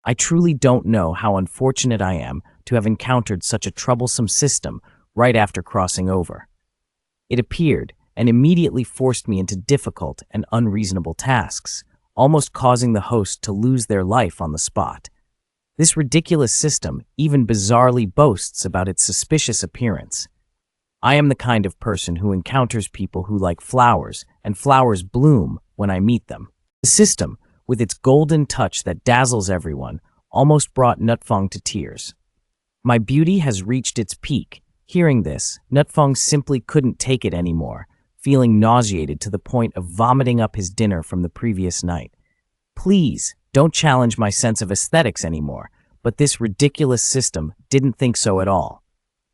I truly don't know how unfortunate I am to have encountered such a troublesome system right after crossing over. It appeared and immediately forced me into difficult and unreasonable tasks, almost causing the host to lose their life on the spot. This ridiculous system even bizarrely boasts about its suspicious appearance. I am the kind of person who encounters people who like flowers, and flowers bloom when I meet them. The system, with its golden touch that dazzles everyone, almost brought Nutfong to tears. My beauty has reached its peak. Hearing this, Nutfong simply couldn't take it anymore, feeling nauseated to the point of vomiting up his dinner from the previous night. Please, don't challenge my sense of aesthetics anymore, but this ridiculous system didn't think so at all.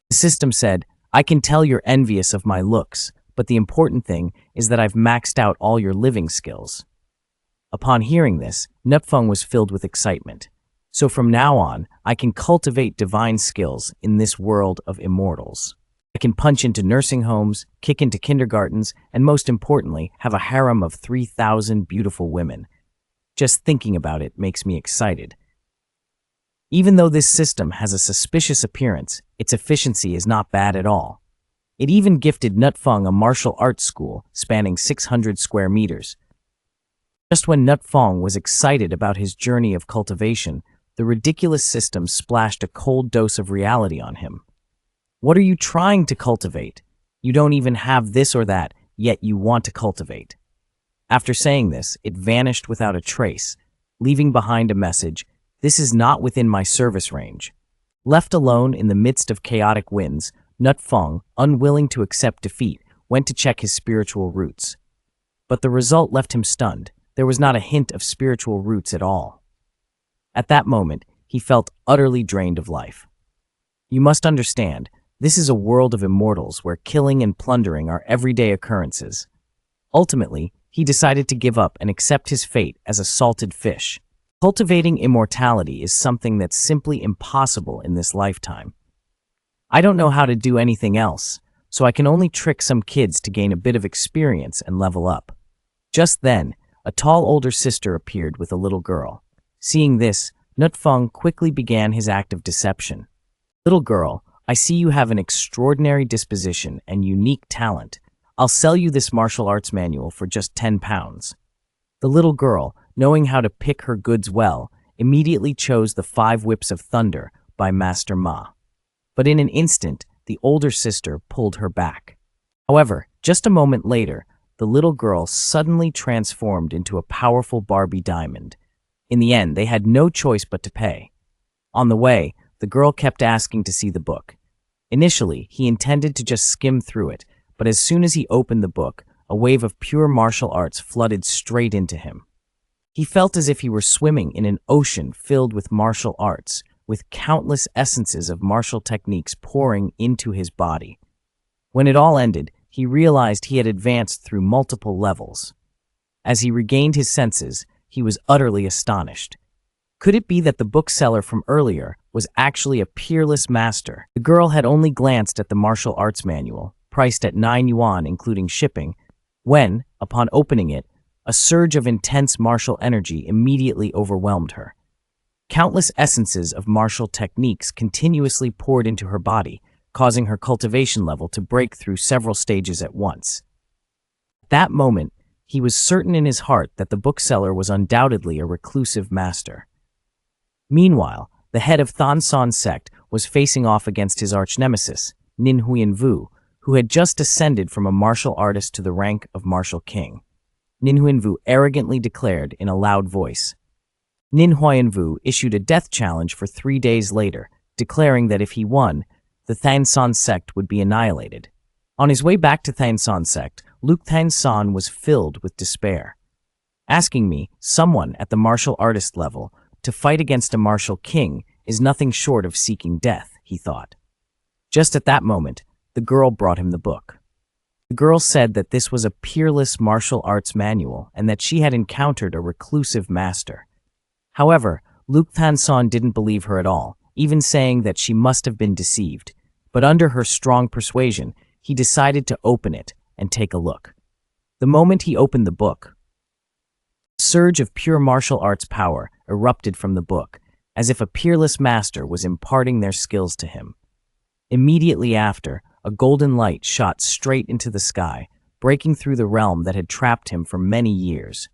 The system said, I can tell you're envious of my looks, but the important thing is that I've maxed out all your living skills. Upon hearing this, Nutfong was filled with excitement. So from now on, I can cultivate divine skills in this world of immortals. I can punch into nursing homes, kick into kindergartens, and most importantly, have a harem of 3,000 beautiful women. Just thinking about it makes me excited. Even though this system has a suspicious appearance, its efficiency is not bad at all. It even gifted Nutfong a martial arts school spanning 600 square meters. Just when Nutfong was excited about his journey of cultivation, the ridiculous system splashed a cold dose of reality on him. What are you trying to cultivate? You don't even have this or that, yet you want to cultivate. After saying this, it vanished without a trace, leaving behind a message, this is not within my service range. Left alone in the midst of chaotic winds, Nutfong, unwilling to accept defeat, went to check his spiritual roots. But the result left him stunned. There was not a hint of spiritual roots at all. At that moment, he felt utterly drained of life. You must understand, this is a world of immortals where killing and plundering are everyday occurrences. Ultimately, he decided to give up and accept his fate as a salted fish. Cultivating immortality is something that's simply impossible in this lifetime. I don't know how to do anything else, so I can only trick some kids to gain a bit of experience and level up. Just then, a tall older sister appeared with a little girl. Seeing this, Nutfong quickly began his act of deception. Little girl, I see you have an extraordinary disposition and unique talent. I'll sell you this martial arts manual for just 10 pounds. The little girl, knowing how to pick her goods well, immediately chose the 5 Whips of Thunder by Master Ma. But in an instant, the older sister pulled her back. However, just a moment later, the little girl suddenly transformed into a powerful Barbie diamond. In the end, they had no choice but to pay. On the way, the girl kept asking to see the book. Initially, he intended to just skim through it, but as soon as he opened the book, a wave of pure martial arts flooded straight into him. He felt as if he were swimming in an ocean filled with martial arts, with countless essences of martial techniques pouring into his body. When it all ended, he realized he had advanced through multiple levels. As he regained his senses, he was utterly astonished. Could it be that the bookseller from earlier was actually a peerless master? The girl had only glanced at the martial arts manual, priced at 9 yuan including shipping, when, upon opening it, a surge of intense martial energy immediately overwhelmed her. Countless essences of martial techniques continuously poured into her body, causing her cultivation level to break through several stages at once. At that moment, he was certain in his heart that the bookseller was undoubtedly a reclusive master. Meanwhile, the head of Transcendent sect was facing off against his arch-nemesis, Nin Huianvu, who had just ascended from a martial artist to the rank of martial king. Nin Huianvu arrogantly declared in a loud voice. Nin Huianvu issued a death challenge for 3 days later, declaring that if he won, the Transcendent sect would be annihilated. On his way back to Transcendent sect, Luke Transcendent was filled with despair. Asking me, someone at the martial artist level, to fight against a martial king is nothing short of seeking death, he thought. Just at that moment, the girl brought him the book. The girl said that this was a peerless martial arts manual and that she had encountered a reclusive master. However, Luke Transcendent didn't believe her at all, even saying that she must have been deceived. But under her strong persuasion, he decided to open it and take a look. The moment he opened the book, a surge of pure martial arts power erupted from the book, as if a peerless master was imparting their skills to him. Immediately after, a golden light shot straight into the sky, breaking through the realm that had trapped him for many years.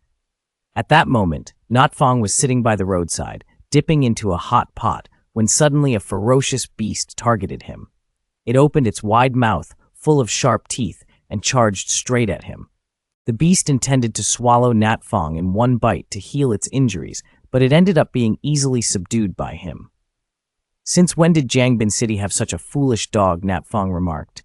At that moment, Notfong was sitting by the roadside, dipping into a hot pot, when suddenly a ferocious beast targeted him. It opened its wide mouth, full of sharp teeth, and charged straight at him. The beast intended to swallow Notfong in one bite to heal its injuries, but it ended up being easily subdued by him. "Since when did Jiangbin City have such a foolish dog?" Notfong remarked.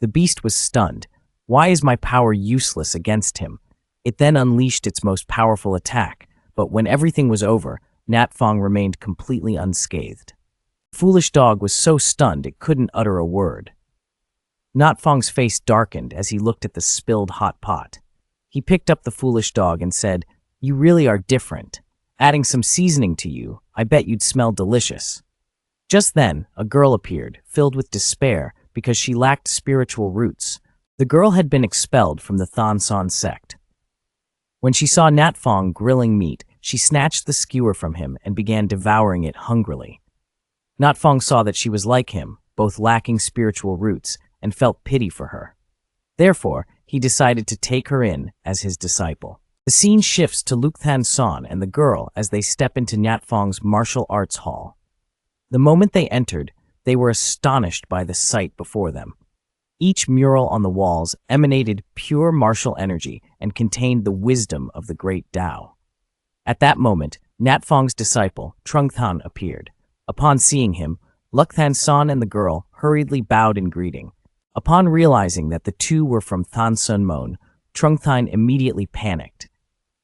The beast was stunned. "Why is my power useless against him?" It then unleashed its most powerful attack, but when everything was over, Notfong remained completely unscathed. The foolish dog was so stunned it couldn't utter a word. Notfong's face darkened as he looked at the spilled hot pot. He picked up the foolish dog and said, "You really are different. Adding some seasoning to you, I bet you'd smell delicious." Just then, a girl appeared, filled with despair because she lacked spiritual roots. The girl had been expelled from the Transcendent sect. When she saw Notfong grilling meat, she snatched the skewer from him and began devouring it hungrily. Notfong saw that she was like him, both lacking spiritual roots, and felt pity for her. Therefore, he decided to take her in as his disciple. The scene shifts to Lukhthan and the girl as they step into Notfong's martial arts hall. The moment they entered, they were astonished by the sight before them. Each mural on the walls emanated pure martial energy and contained the wisdom of the great Tao. At that moment, Notfong's disciple, Trungthan, appeared. Upon seeing him, Lukhthan and the girl hurriedly bowed in greeting. Upon realizing that the two were from Transcendent, Trungthan immediately panicked.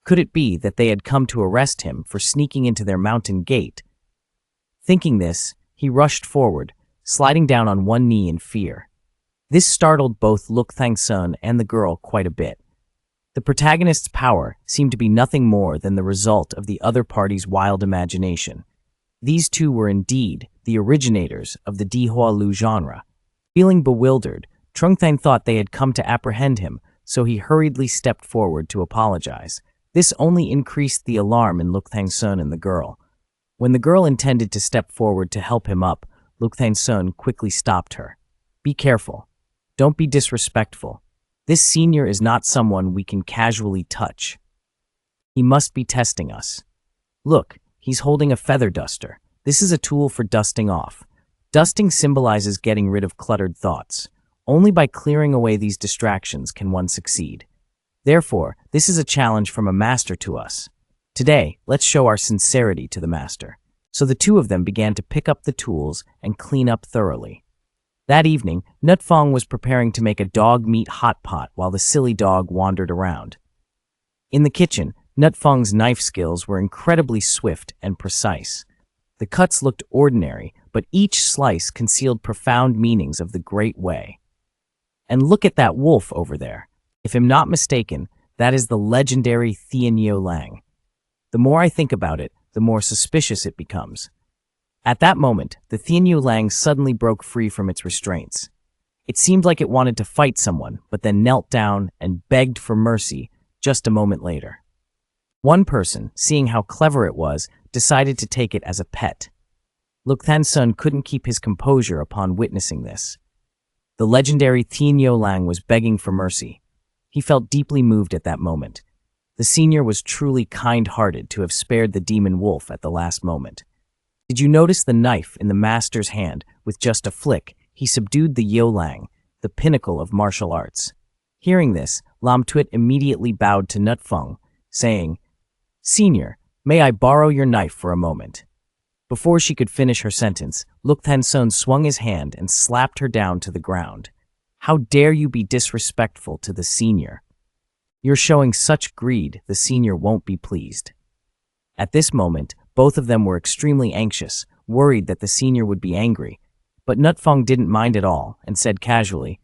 Could it be that they had come to arrest him for sneaking into their mountain gate? Thinking this, he rushed forward, sliding down on one knee in fear. This startled both Lukthang and the girl quite a bit. The protagonist's power seemed to be nothing more than the result of the other party's wild imagination. These two were indeed the originators of the Dihua Lu genre. Feeling bewildered, Trungthan thought they had come to apprehend him, so he hurriedly stepped forward to apologize. This only increased the alarm in Lukthang and the girl. When the girl intended to step forward to help him up, Lukthang quickly stopped her. "Be careful. Don't be disrespectful. This senior is not someone we can casually touch. He must be testing us. Look, he's holding a feather duster. This is a tool for dusting off. Dusting symbolizes getting rid of cluttered thoughts. Only by clearing away these distractions can one succeed. Therefore, this is a challenge from a master to us. Today, let's show our sincerity to the master." So the two of them began to pick up the tools and clean up thoroughly. That evening, Notfong was preparing to make a dog meat hot pot while the silly dog wandered around. In the kitchen, Notfong's knife skills were incredibly swift and precise. The cuts looked ordinary, but each slice concealed profound meanings of the great way. And look at that wolf over there. If I'm not mistaken, that is the legendary Thian Lang. The more I think about it, the more suspicious it becomes. At that moment, the Thian Lang suddenly broke free from its restraints. It seemed like it wanted to fight someone, but then knelt down and begged for mercy just a moment later. One person, seeing how clever it was, decided to take it as a pet. Lukhthan couldn't keep his composure upon witnessing this. The legendary Thian Lang was begging for mercy. He felt deeply moved at that moment. The senior was truly kind-hearted to have spared the demon wolf at the last moment. Did you notice the knife in the master's hand? With just a flick, he subdued the Yolang, the pinnacle of martial arts. Hearing this, Lam Tuit immediately bowed to Notfong, saying, "Senior, may I borrow your knife for a moment?" Before she could finish her sentence, Lukthang swung his hand and slapped her down to the ground. "How dare you be disrespectful to the senior? You're showing such greed, the senior won't be pleased." At this moment, both of them were extremely anxious, worried that the senior would be angry. But Notfong didn't mind at all and said casually,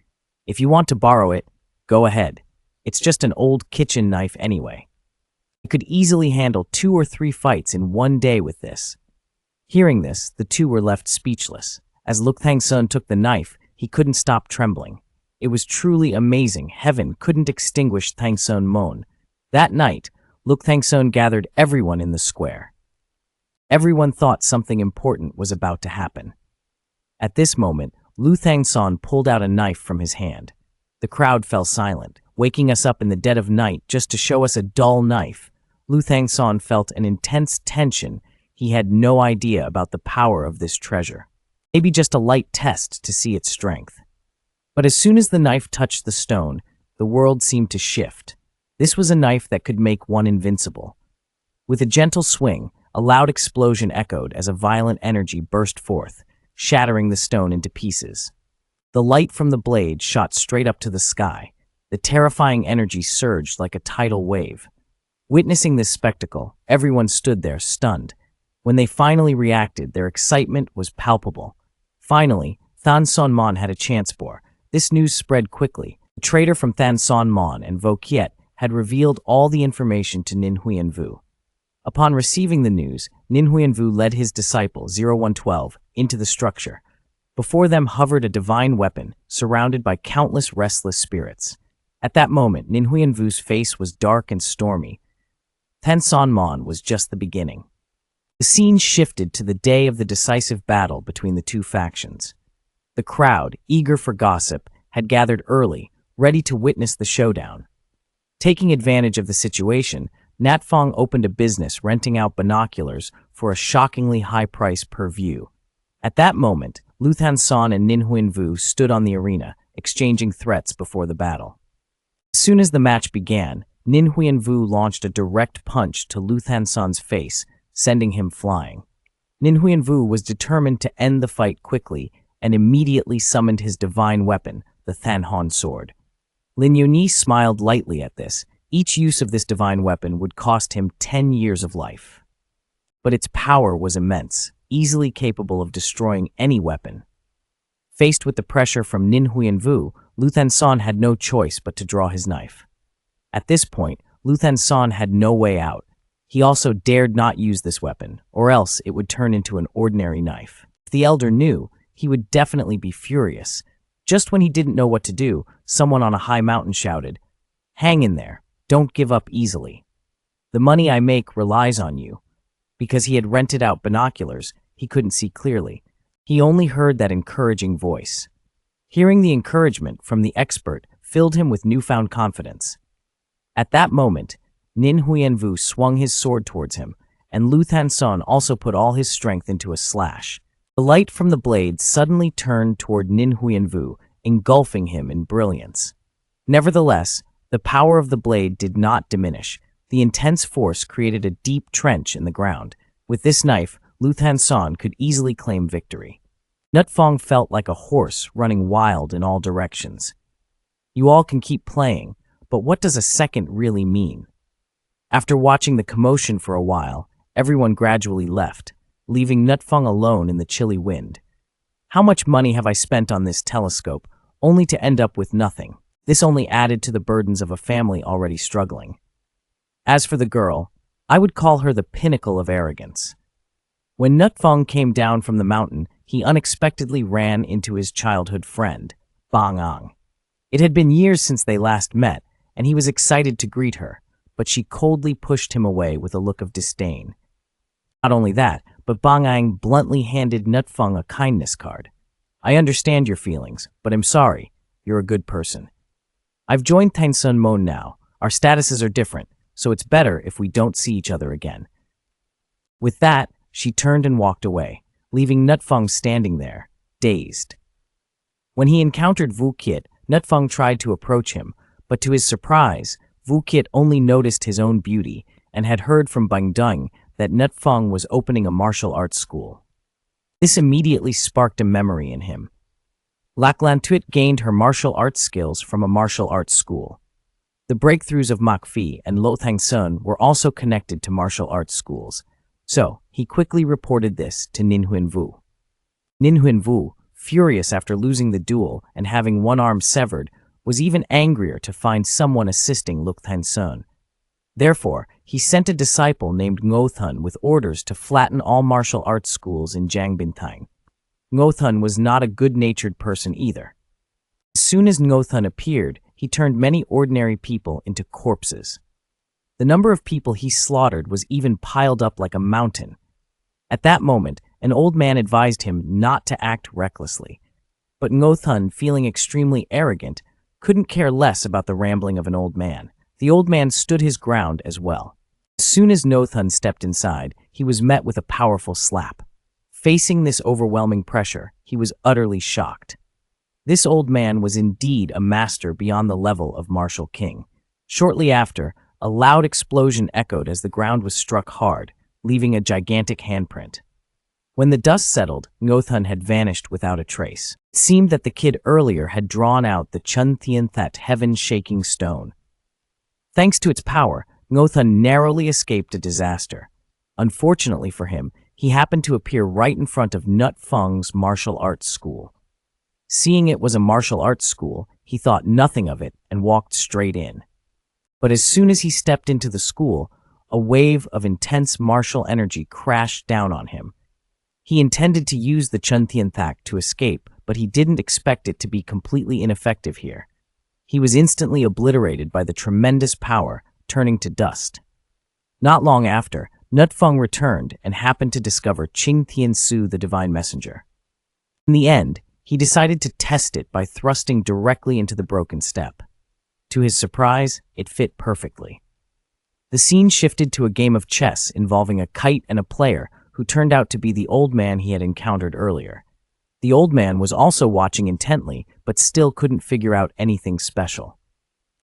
"If you want to borrow it, go ahead. It's just an old kitchen knife anyway. You could easily handle 2 or 3 fights in one day with this." Hearing this, the two were left speechless. As Lukthang took the knife, he couldn't stop trembling. It was truly amazing. Heaven couldn't extinguish Thangsun moan. That night, Lukthang gathered everyone in the square. Everyone thought something important was about to happen. At this moment, Lu Thangson pulled out a knife from his hand. The crowd fell silent, waking us up in the dead of night just to show us a dull knife. Lu Thangson felt an intense tension. He had no idea about the power of this treasure. Maybe just a light test to see its strength. But as soon as the knife touched the stone, the world seemed to shift. This was a knife that could make one invincible. With a gentle swing, a loud explosion echoed as a violent energy burst forth, shattering the stone into pieces. The light from the blade shot straight up to the sky. The terrifying energy surged like a tidal wave. Witnessing this spectacle, everyone stood there stunned. When they finally reacted, their excitement was palpable. Finally, Than Son Mon had a chance for. This news spread quickly. The traitor from Than Son Mon and Vo Kiet had revealed all the information to Nin Huyen Vu. Upon receiving the news, Nin Huyen Vu led his disciple, 0112, into the structure. Before them hovered a divine weapon, surrounded by countless restless spirits. At that moment, Nin Huyen Vu's face was dark and stormy. Than Son Mon was just the beginning. The scene shifted to the day of the decisive battle between the two factions. The crowd, eager for gossip, had gathered early, ready to witness the showdown. Taking advantage of the situation, Nat Fong opened a business renting out binoculars for a shockingly high price per view. At that moment, Lu Thangson and Nin Huyen Vu stood on the arena, exchanging threats before the battle. As soon as the match began, Nin Huyen Vu launched a direct punch to Lu Thangson's face, sending him flying. Nin Huyen Vu was determined to end the fight quickly and immediately summoned his divine weapon, the Than Hon sword. Lin Yunyi smiled lightly at this. Each use of this divine weapon would cost him 10 years of life. But its power was immense, easily capable of destroying any weapon. Faced with the pressure from Nin Huyen Vu, Lu Thangson had no choice but to draw his knife. At this point, Lu Thangson had no way out. He also dared not use this weapon, or else it would turn into an ordinary knife. If the elder knew, he would definitely be furious. Just when he didn't know what to do, someone on a high mountain shouted, "Hang in there. Don't give up easily. The money I make relies on you." Because he had rented out binoculars, he couldn't see clearly. He only heard that encouraging voice. Hearing the encouragement from the expert filled him with newfound confidence. At that moment, Nin Huyen Vu swung his sword towards him, and Lu Thangson also put all his strength into a slash. The light from the blade suddenly turned toward Nin Huyen Vu, engulfing him in brilliance. Nevertheless, the power of the blade did not diminish. The intense force created a deep trench in the ground. With this knife, Lu Thangson could easily claim victory. Nut Fong felt like a horse running wild in all directions. You all can keep playing, but what does a second really mean? After watching the commotion for a while, everyone gradually left, leaving Nut Fong alone in the chilly wind. How much money have I spent on this telescope, only to end up with nothing? This only added to the burdens of a family already struggling. As for the girl, I would call her the pinnacle of arrogance. When Nut Fong came down from the mountain, he unexpectedly ran into his childhood friend, Bang Ang. It had been years since they last met, and he was excited to greet her, but she coldly pushed him away with a look of disdain. Not only that, but Bang Ang bluntly handed Nut Fong a kindness card. "I understand your feelings, but I'm sorry. You're a good person. I've joined Tang Sun Mon now. Our statuses are different, so it's better if we don't see each other again." With that, she turned and walked away, leaving Nut Fong standing there, dazed. When he encountered Vu Kiet, Nut Fong tried to approach him, but to his surprise, Vu Kiet only noticed his own beauty and had heard from Bang Dung that Nut Fong was opening a martial arts school. This immediately sparked a memory in him. Lac Lan Tuit gained her martial arts skills from a martial arts school. The breakthroughs of Mak Fi and Lo Thang Sun were also connected to martial arts schools, so he quickly reported this to Nin Huyen Vu. Nin Huyen Vu, furious after losing the duel and having one arm severed, was even angrier to find someone assisting Luk Thang Sun. Therefore, he sent a disciple named Ngo Thun with orders to flatten all martial arts schools in Jiangbintang. Ngo Thun was not a good-natured person either. As soon as Ngo Thun appeared, he turned many ordinary people into corpses. The number of people he slaughtered was even piled up like a mountain. At that moment, an old man advised him not to act recklessly. But Ngothun, feeling extremely arrogant, couldn't care less about the rambling of an old man. The old man stood his ground as well. As soon as Ngothun stepped inside, he was met with a powerful slap. Facing this overwhelming pressure, he was utterly shocked. This old man was indeed a master beyond the level of martial king. Shortly after, a loud explosion echoed as the ground was struck hard, leaving a gigantic handprint. When the dust settled, Ngothun had vanished without a trace. It seemed that the kid earlier had drawn out the Chuntian-That heaven-shaking stone. Thanks to its power, Ngothun narrowly escaped a disaster. Unfortunately for him, he happened to appear right in front of Nut Feng's martial arts school. Seeing it was a martial arts school, he thought nothing of it and walked straight in. But as soon as he stepped into the school, a wave of intense martial energy crashed down on him. He intended to use the Chuntian-That to escape, but he didn't expect it to be completely ineffective here. He was instantly obliterated by the tremendous power, turning to dust. Not long after, Nut Feng returned and happened to discover Qing Tian-Su, the divine messenger. In the end, he decided to test it by thrusting directly into the broken step. To his surprise, it fit perfectly. The scene shifted to a game of chess involving a kite and a player who turned out to be the old man he had encountered earlier. The old man was also watching intently, but still couldn't figure out anything special.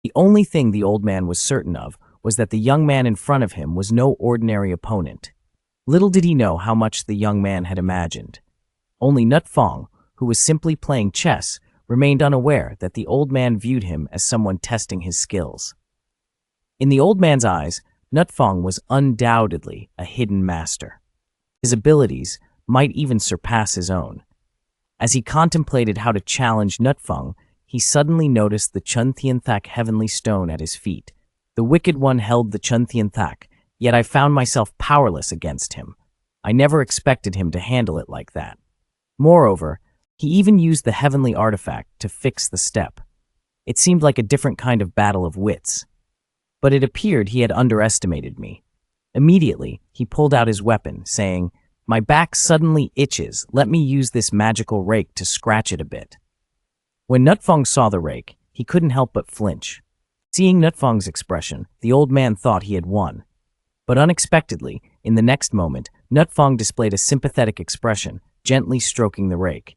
The only thing the old man was certain of was that the young man in front of him was no ordinary opponent. Little did he know how much the young man had imagined. Only Nut Feng, who was simply playing chess, remained unaware that the old man viewed him as someone testing his skills. In the old man's eyes, Nut Feng was undoubtedly a hidden master. His abilities might even surpass his own. As he contemplated how to challenge Nut Feng, he suddenly noticed the Chuntian-That heavenly stone at his feet. The Wicked One held the Chuntian-That, yet I found myself powerless against him. I never expected him to handle it like that. Moreover, he even used the heavenly artifact to fix the step. It seemed like a different kind of battle of wits. But it appeared he had underestimated me. Immediately, he pulled out his weapon, saying, "My back suddenly itches. Let me use this magical rake to scratch it a bit." When Nut Feng saw the rake, he couldn't help but flinch. Seeing Nut Feng's expression, the old man thought he had won. But unexpectedly, in the next moment, Nut Feng displayed a sympathetic expression, gently stroking the rake.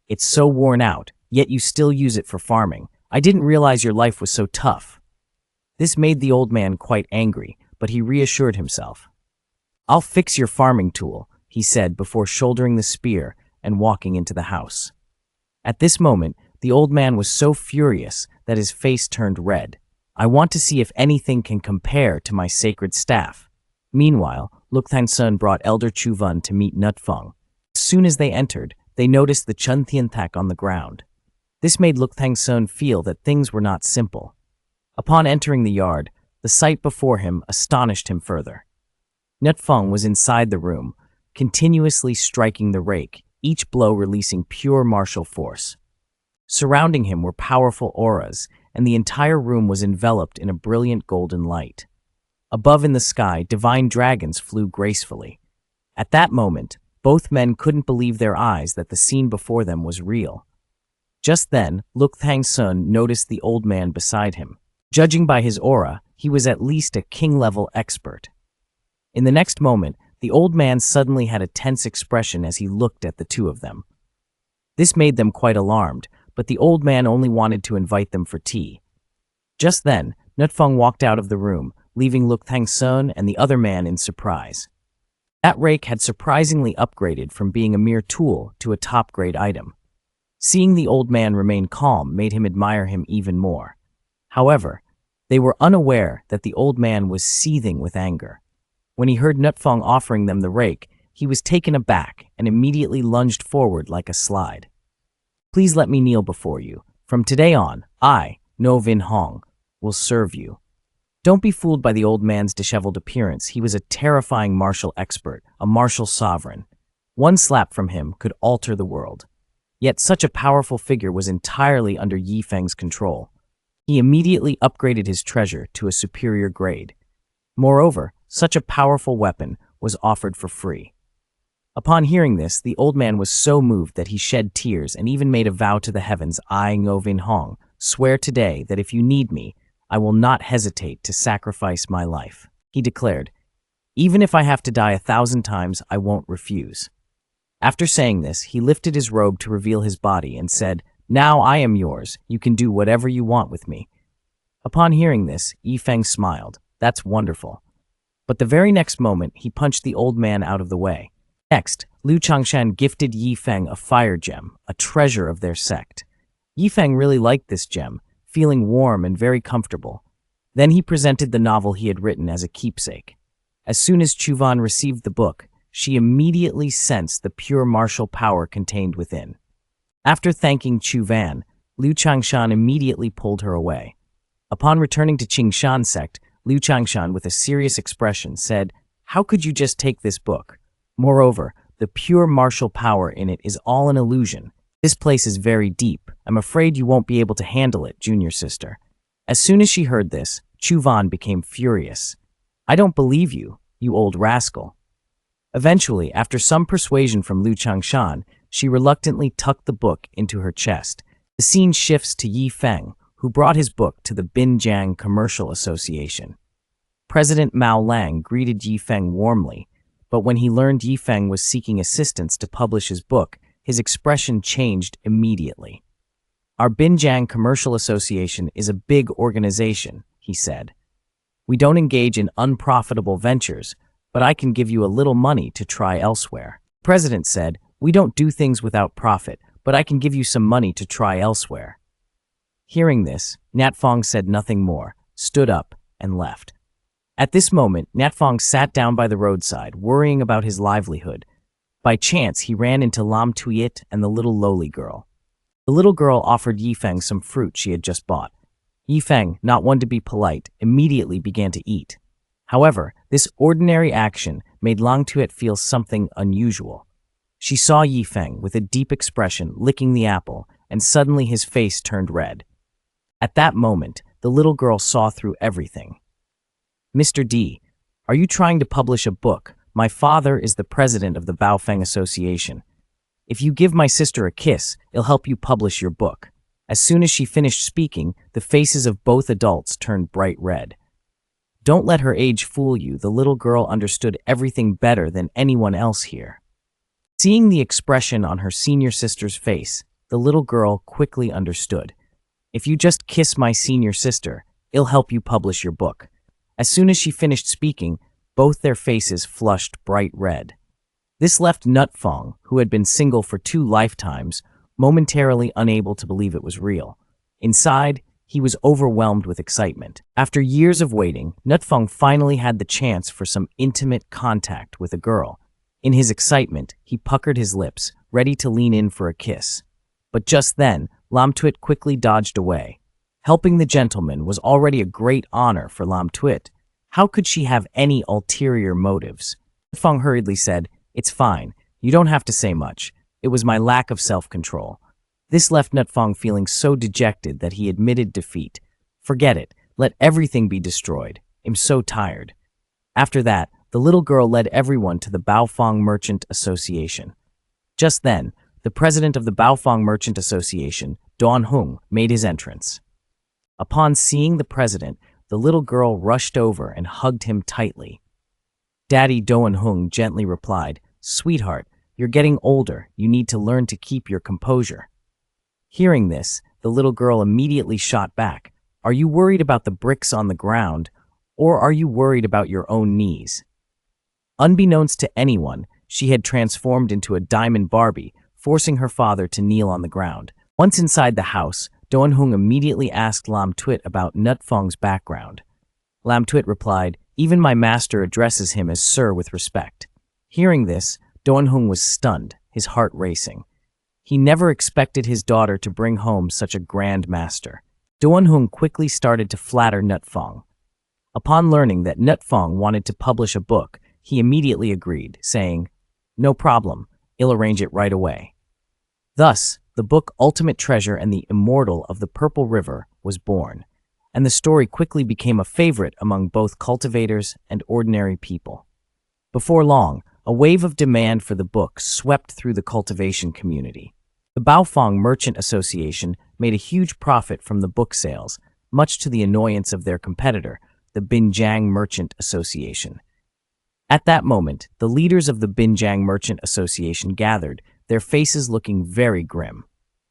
"It's so worn out, yet you still use it for farming. I didn't realize your life was so tough." This made the old man quite angry, but he reassured himself. "I'll fix your farming tool," he said before shouldering the spear and walking into the house. At this moment, the old man was so furious that his face turned red. "I want to see if anything can compare to my sacred staff." Meanwhile, Luk Thangsun brought Elder Chu Vun to meet Nut Feng. As soon as they entered, they noticed the Chuntian-That on the ground. This made Luk Thangsun feel that things were not simple. Upon entering the yard, the sight before him astonished him further. Nut Feng was inside the room, continuously striking the rake, each blow releasing pure martial force. Surrounding him were powerful auras, and the entire room was enveloped in a brilliant golden light. Above in the sky, divine dragons flew gracefully. At that moment, both men couldn't believe their eyes that the scene before them was real. Just then, Luk Thangsun noticed the old man beside him. Judging by his aura, he was at least a king-level expert. In the next moment, the old man suddenly had a tense expression as he looked at the two of them. This made them quite alarmed, but the old man only wanted to invite them for tea. Just then, Nut Feng walked out of the room, leaving Luk Thangsun and the other man in surprise. That rake had surprisingly upgraded from being a mere tool to a top-grade item. Seeing the old man remain calm made him admire him even more. However, they were unaware that the old man was seething with anger. When he heard Nut Feng offering them the rake, he was taken aback and immediately lunged forward like a slide. "Please let me kneel before you. From today on, I, No Vin Hong, will serve you." Don't be fooled by the old man's disheveled appearance. He was a terrifying martial expert, a martial sovereign. One slap from him could alter the world. Yet such a powerful figure was entirely under Yi Feng's control. He immediately upgraded his treasure to a superior grade. Moreover, such a powerful weapon was offered for free. Upon hearing this, the old man was so moved that he shed tears and even made a vow to the heavens, I, Ngo Vin Hong, swear today that if you need me, I will not hesitate to sacrifice my life. He declared, even if I have to die 1,000 times, I won't refuse. After saying this, he lifted his robe to reveal his body and said, now I am yours. You can do whatever you want with me. Upon hearing this, Yi Feng smiled. That's wonderful. But the very next moment, he punched the old man out of the way. Next, Liu Changshan gifted Yi Feng a fire gem, a treasure of their sect. Yi Feng really liked this gem, feeling warm and very comfortable. Then he presented the novel he had written as a keepsake. As soon as Chuvan received the book, she immediately sensed the pure martial power contained within. After thanking Chuvan, Liu Changshan immediately pulled her away. Upon returning to Qingshan sect, Liu Changshan, with a serious expression, said, how could you just take this book? Moreover, the pure martial power in it is all an illusion. This place is very deep. I'm afraid you won't be able to handle it, junior sister. As soon as she heard this, Chuvan became furious. I don't believe you, you old rascal. Eventually, after some persuasion from Liu Changshan, she reluctantly tucked the book into her chest. The scene shifts to Yi Feng, who brought his book to the Binjiang Commercial Association. President Mao Lang greeted Yi Feng warmly, but when he learned Yi Feng was seeking assistance to publish his book, his expression changed immediately. Our Binjiang Commercial Association is a big organization, he said. We don't engage in unprofitable ventures, but I can give you a little money to try elsewhere. The president said, we don't do things without profit, but I can give you some money to try elsewhere. Hearing this, Natfong said nothing more, stood up, and left. At this moment, Natfong sat down by the roadside, worrying about his livelihood. By chance, he ran into Lam Tuyit and the little lowly girl. The little girl offered Yi Feng some fruit she had just bought. Yi Feng, not one to be polite, immediately began to eat. However, this ordinary action made Lang Tuyit feel something unusual. She saw Yi Feng, with a deep expression, licking the apple, and suddenly his face turned red. At that moment, the little girl saw through everything. Mr. D, are you trying to publish a book? My father is the president of the Baofeng Association. If you give my sister a kiss, it'll help you publish your book. As soon as she finished speaking, the faces of both adults turned bright red. Don't let her age fool you. The little girl understood everything better than anyone else here. Seeing the expression on her senior sister's face, the little girl quickly understood. If you just kiss my senior sister, it'll help you publish your book. As soon as she finished speaking, both their faces flushed bright red. This left Nutfong, who had been single for 2 lifetimes, momentarily unable to believe it was real. Inside, he was overwhelmed with excitement. After years of waiting, Nutfong finally had the chance for some intimate contact with a girl. In his excitement, he puckered his lips, ready to lean in for a kiss. But just then, Lam Tuyit quickly dodged away. Helping the gentleman was already a great honor for Lam Tuyit. How could she have any ulterior motives? Nutfong hurriedly said, it's fine. You don't have to say much. It was my lack of self-control. This left Nutfong feeling so dejected that he admitted defeat. Forget it. Let everything be destroyed. I'm so tired. After that, the little girl led everyone to the Baofeng Merchant Association. Just then, the president of the Baofeng Merchant Association, Don Hung, made his entrance. Upon seeing the president, the little girl rushed over and hugged him tightly. Daddy Doan Hung gently replied, Sweetheart, you're getting older. You need to learn to keep your composure. Hearing this, the little girl immediately shot back. Are you worried about the bricks on the ground, or are you worried about your own knees? Unbeknownst to anyone, she had transformed into a diamond Barbie, forcing her father to kneel on the ground. Once inside the house, Doan Hung immediately asked Lam Tuyit about Nutfong's background. Lam Tuyit replied, even my master addresses him as sir with respect. Hearing this, Doan Hung was stunned, his heart racing. He never expected his daughter to bring home such a grand master. Doan Hung quickly started to flatter Nutfong. Upon learning that Nutfong wanted to publish a book, he immediately agreed, saying, no problem, I'll arrange it right away. Thus, the book Ultimate Treasure and the Immortal of the Purple River was born, and the story quickly became a favorite among both cultivators and ordinary people. Before long, a wave of demand for the book swept through the cultivation community. The Baofeng Merchant Association made a huge profit from the book sales, much to the annoyance of their competitor, the Binjiang Merchant Association. At that moment, the leaders of the Binjiang Merchant Association gathered, their faces looking very grim.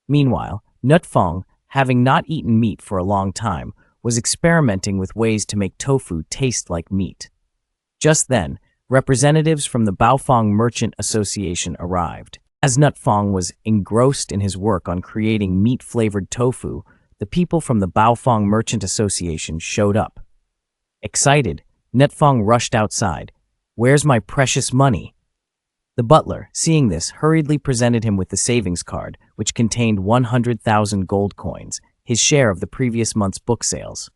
Meanwhile, Nutfeng, having not eaten meat for a long time, was experimenting with ways to make tofu taste like meat. Just then, representatives from the Baofeng Merchant Association arrived. As Nutfeng was engrossed in his work on creating meat-flavored tofu, the people from the Baofeng Merchant Association showed up. Excited, Nutfeng rushed outside. "Where's my precious money?" The butler, seeing this, hurriedly presented him with the savings card, which contained 100,000 gold coins, his share of the previous month's book sales.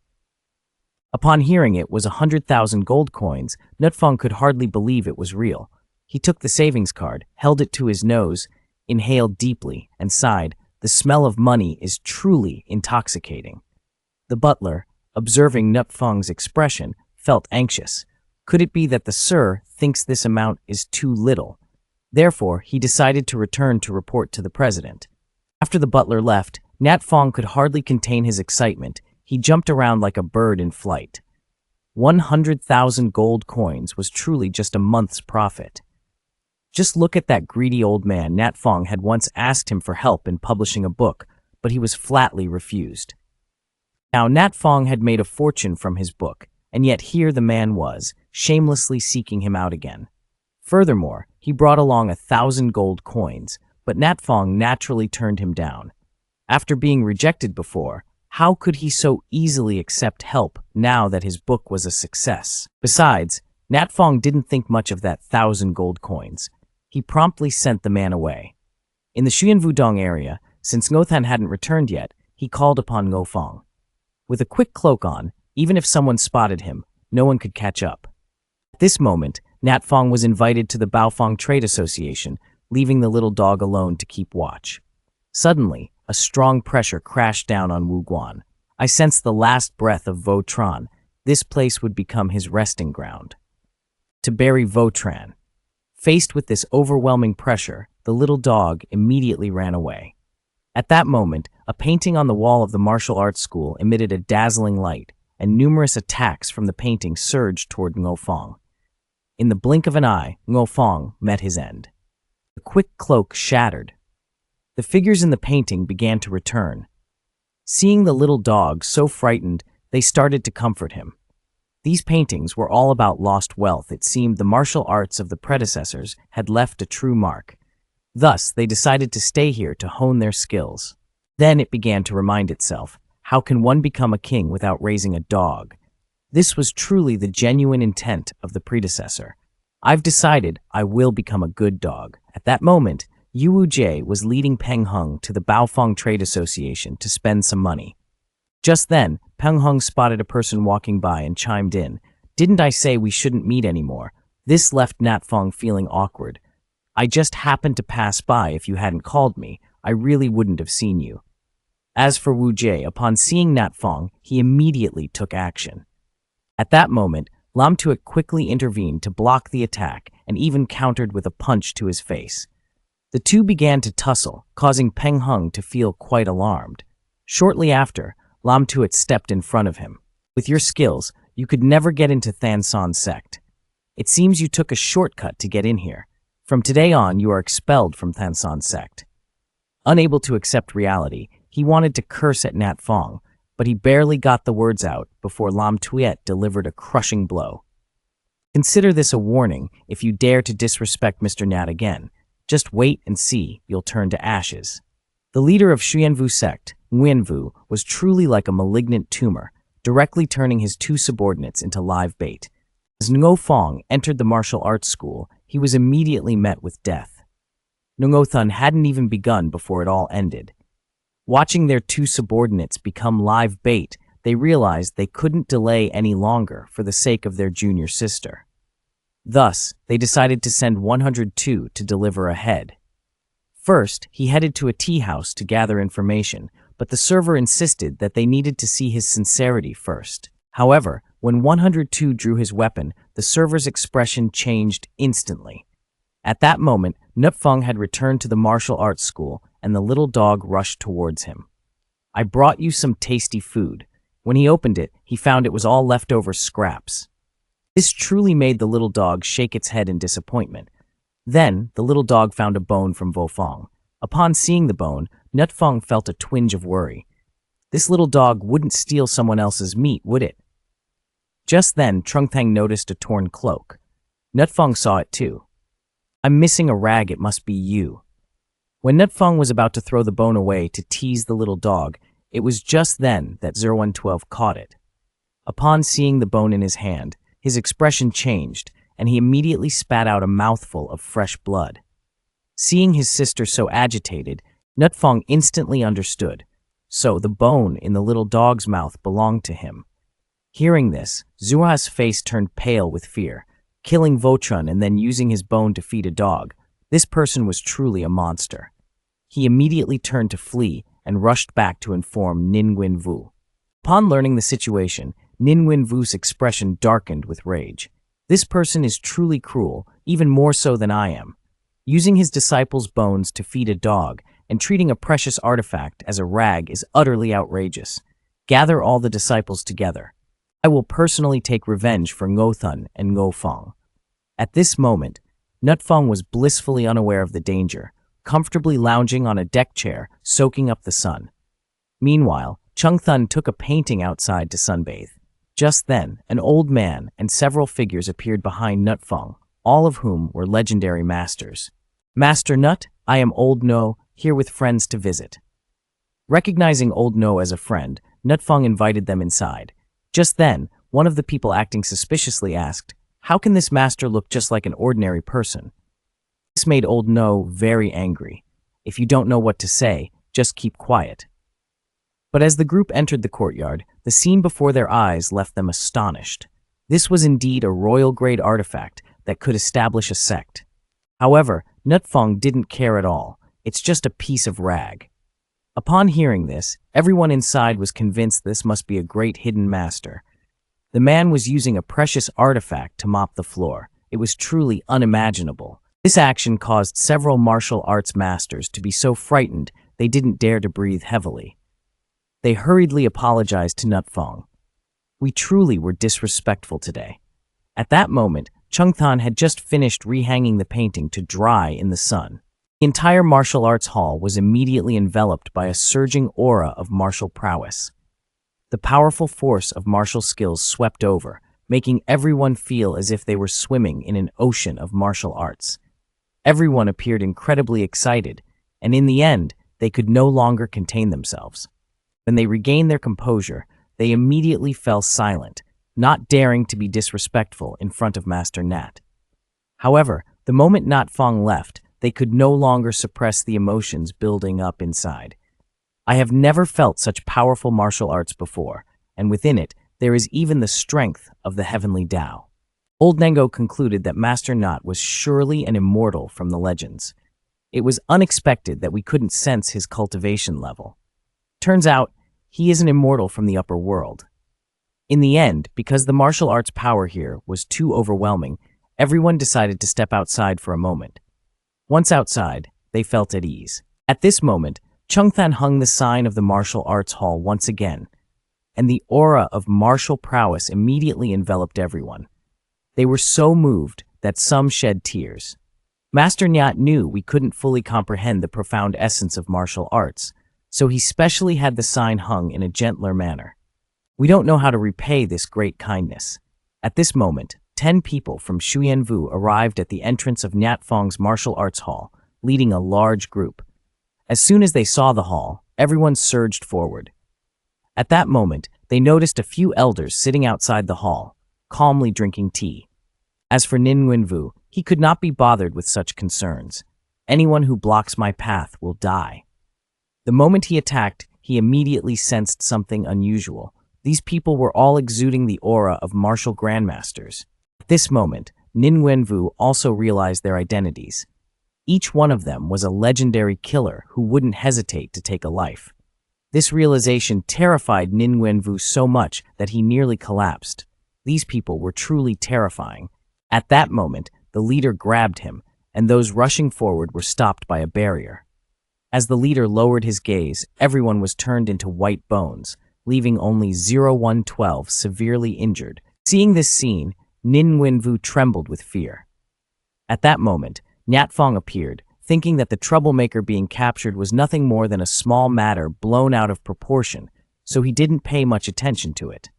Upon hearing it was 100,000 gold coins, Nutfeng could hardly believe it was real. He took the savings card, held it to his nose, inhaled deeply, and sighed. "The smell of money is truly intoxicating." The butler, observing Nutfeng's expression, felt anxious. Could it be that the sir thinks this amount is too little? Therefore, he decided to return to report to the president. After the butler left, Nutfeng could hardly contain his excitement. He jumped around like a bird in flight. 100,000 gold coins was truly just a month's profit. Just look at that greedy old man. Nutfeng had once asked him for help in publishing a book, but he was flatly refused. Now Nutfeng had made a fortune from his book, and yet here the man was, shamelessly seeking him out again. Furthermore, he brought along 1,000 gold coins, but Nutfeng naturally turned him down. After being rejected before, how could he so easily accept help now that his book was a success? Besides, Nutfeng didn't think much of that 1,000 gold coins. He promptly sent the man away. In the Xuanwudong area, since Ngothan hadn't returned yet, he called upon Ngofeng. With a quick cloak on, even if someone spotted him, no one could catch up. At this moment, Nutfeng was invited to the Baofeng Trade Association, leaving the little dog alone to keep watch. Suddenly, a strong pressure crashed down on Wu Guan. I sensed the last breath of Vo Tran. This place would become his resting ground. To bury Vo Tran. Faced with this overwhelming pressure, the little dog immediately ran away. At that moment, a painting on the wall of the martial arts school emitted a dazzling light, and numerous attacks from the painting surged toward Ngofeng. In the blink of an eye, Ngofeng met his end. The quick cloak shattered. The figures in the painting began to return. Seeing the little dog so frightened, they started to comfort him. These paintings were all about lost wealth. It seemed the martial arts of the predecessors had left a true mark. Thus, they decided to stay here to hone their skills. Then it began to remind itself, how can one become a king without raising a dog? This was truly the genuine intent of the predecessor. I've decided I will become a good dog. At that moment, Yu Wujie was leading Peng Heng to the Baofeng Trade Association to spend some money. Just then, Peng Heng spotted a person walking by and chimed in. "Didn't I say we shouldn't meet anymore?" This left Nutfeng feeling awkward. "I just happened to pass by. If you hadn't called me, I really wouldn't have seen you." As for Wu Jie, upon seeing Nutfeng, he immediately took action. At that moment, Lam Tuat quickly intervened to block the attack and even countered with a punch to his face. The two began to tussle, causing Peng Heng to feel quite alarmed. Shortly after, Lam Tuat stepped in front of him. "With your skills, you could never get into Transcendent sect. It seems you took a shortcut to get in here. From today on, you are expelled from Transcendent sect." Unable to accept reality, he wanted to curse at Nutfeng, but he barely got the words out before Lam Tuat delivered a crushing blow. "Consider this a warning if you dare to disrespect Mr. Nat again. Just wait and see, you'll turn to ashes." The leader of Xuanwu sect, Nguyenwu, was truly like a malignant tumor, directly turning his two subordinates into live bait. As Ngofeng entered the martial arts school, he was immediately met with death. Ngothan hadn't even begun before it all ended. Watching their two subordinates become live bait, they realized they couldn't delay any longer for the sake of their junior sister. Thus, they decided to send 102 to deliver a head. First, he headed to a tea house to gather information, but the server insisted that they needed to see his sincerity first. However, when 102 drew his weapon, the server's expression changed instantly. At that moment, Nutfeng had returned to the martial arts school, and the little dog rushed towards him. I brought you some tasty food. When he opened it, he found it was all leftover scraps. This truly made the little dog shake its head in disappointment. Then, the little dog found a bone from Vofeng. Upon seeing the bone, Nutfeng felt a twinge of worry. This little dog wouldn't steal someone else's meat, would it? Just then, Trungthang noticed a torn cloak. Nutfeng saw it too. I'm missing a rag, it must be you. When Nutfeng was about to throw the bone away to tease the little dog, it was just then that 0112 caught it. Upon seeing the bone in his hand, his expression changed, and he immediately spat out a mouthful of fresh blood. Seeing his sister so agitated, Nutfeng instantly understood. So the bone in the little dog's mouth belonged to him. Hearing this, Zuha's face turned pale with fear. Killing Votrun and then using his bone to feed a dog, this person was truly a monster. He immediately turned to flee and rushed back to inform Nin Wenwu. Upon learning the situation, Nin Wenwu's expression darkened with rage. This person is truly cruel, even more so than I am. Using his disciples' bones to feed a dog and treating a precious artifact as a rag is utterly outrageous. Gather all the disciples together. I will personally take revenge for Ngothun and Ngofeng. At this moment, Nutfeng was blissfully unaware of the danger, comfortably lounging on a deck chair, soaking up the sun. Meanwhile, Chungthun took a painting outside to sunbathe. Just then, an old man and several figures appeared behind Nutfeng, all of whom were legendary masters. Master Nut, I am Old No, here with friends to visit. Recognizing Old No as a friend, Nutfeng invited them inside. Just then, one of the people acting suspiciously asked, "How can this master look just like an ordinary person?" This made Old No very angry. If you don't know what to say, just keep quiet. But as the group entered the courtyard, the scene before their eyes left them astonished. This was indeed a royal-grade artifact that could establish a sect. However, Nutfeng didn't care at all. It's just a piece of rag. Upon hearing this, everyone inside was convinced this must be a great hidden master. The man was using a precious artifact to mop the floor. It was truly unimaginable. This action caused several martial arts masters to be so frightened they didn't dare to breathe heavily. They hurriedly apologized to Nutfeng. We truly were disrespectful today. At that moment, Chungthun had just finished rehanging the painting to dry in the sun. The entire martial arts hall was immediately enveloped by a surging aura of martial prowess. The powerful force of martial skills swept over, making everyone feel as if they were swimming in an ocean of martial arts. Everyone appeared incredibly excited, and in the end, they could no longer contain themselves. When they regained their composure, they immediately fell silent, not daring to be disrespectful in front of Master Nat. However, the moment Nutfeng left, they could no longer suppress the emotions building up inside. I have never felt such powerful martial arts before, and within it, there is even the strength of the heavenly Tao. Old Nengo concluded that Master Nat was surely an immortal from the legends. It was unexpected that we couldn't sense his cultivation level. Turns out, he is an immortal from the upper world. In the end, because the martial arts power here was too overwhelming, everyone decided to step outside for a moment. Once outside, they felt at ease. At this moment, Chungthun hung the sign of the martial arts hall once again, and the aura of martial prowess immediately enveloped everyone. They were so moved that some shed tears. Master Nyat knew we couldn't fully comprehend the profound essence of martial arts, so he specially had the sign hung in a gentler manner. We don't know how to repay this great kindness. At this moment, 10 people from Shuyanvu arrived at the entrance of Nyatfeng's martial arts hall, leading a large group. As soon as they saw the hall, everyone surged forward. At that moment, they noticed a few elders sitting outside the hall, calmly drinking tea. As for Nin Wenwu, he could not be bothered with such concerns. Anyone who blocks my path will die. The moment he attacked, he immediately sensed something unusual. These people were all exuding the aura of martial grandmasters. At this moment, Nin Wenwu also realized their identities. Each one of them was a legendary killer who wouldn't hesitate to take a life. This realization terrified Nin Wenwu so much that he nearly collapsed. These people were truly terrifying. At that moment, the leader grabbed him, and those rushing forward were stopped by a barrier. As the leader lowered his gaze, everyone was turned into white bones, leaving only 0112 severely injured. Seeing this scene, Nin Wenvu trembled with fear. At that moment, Nyatfong appeared, thinking that the troublemaker being captured was nothing more than a small matter blown out of proportion, so he didn't pay much attention to it.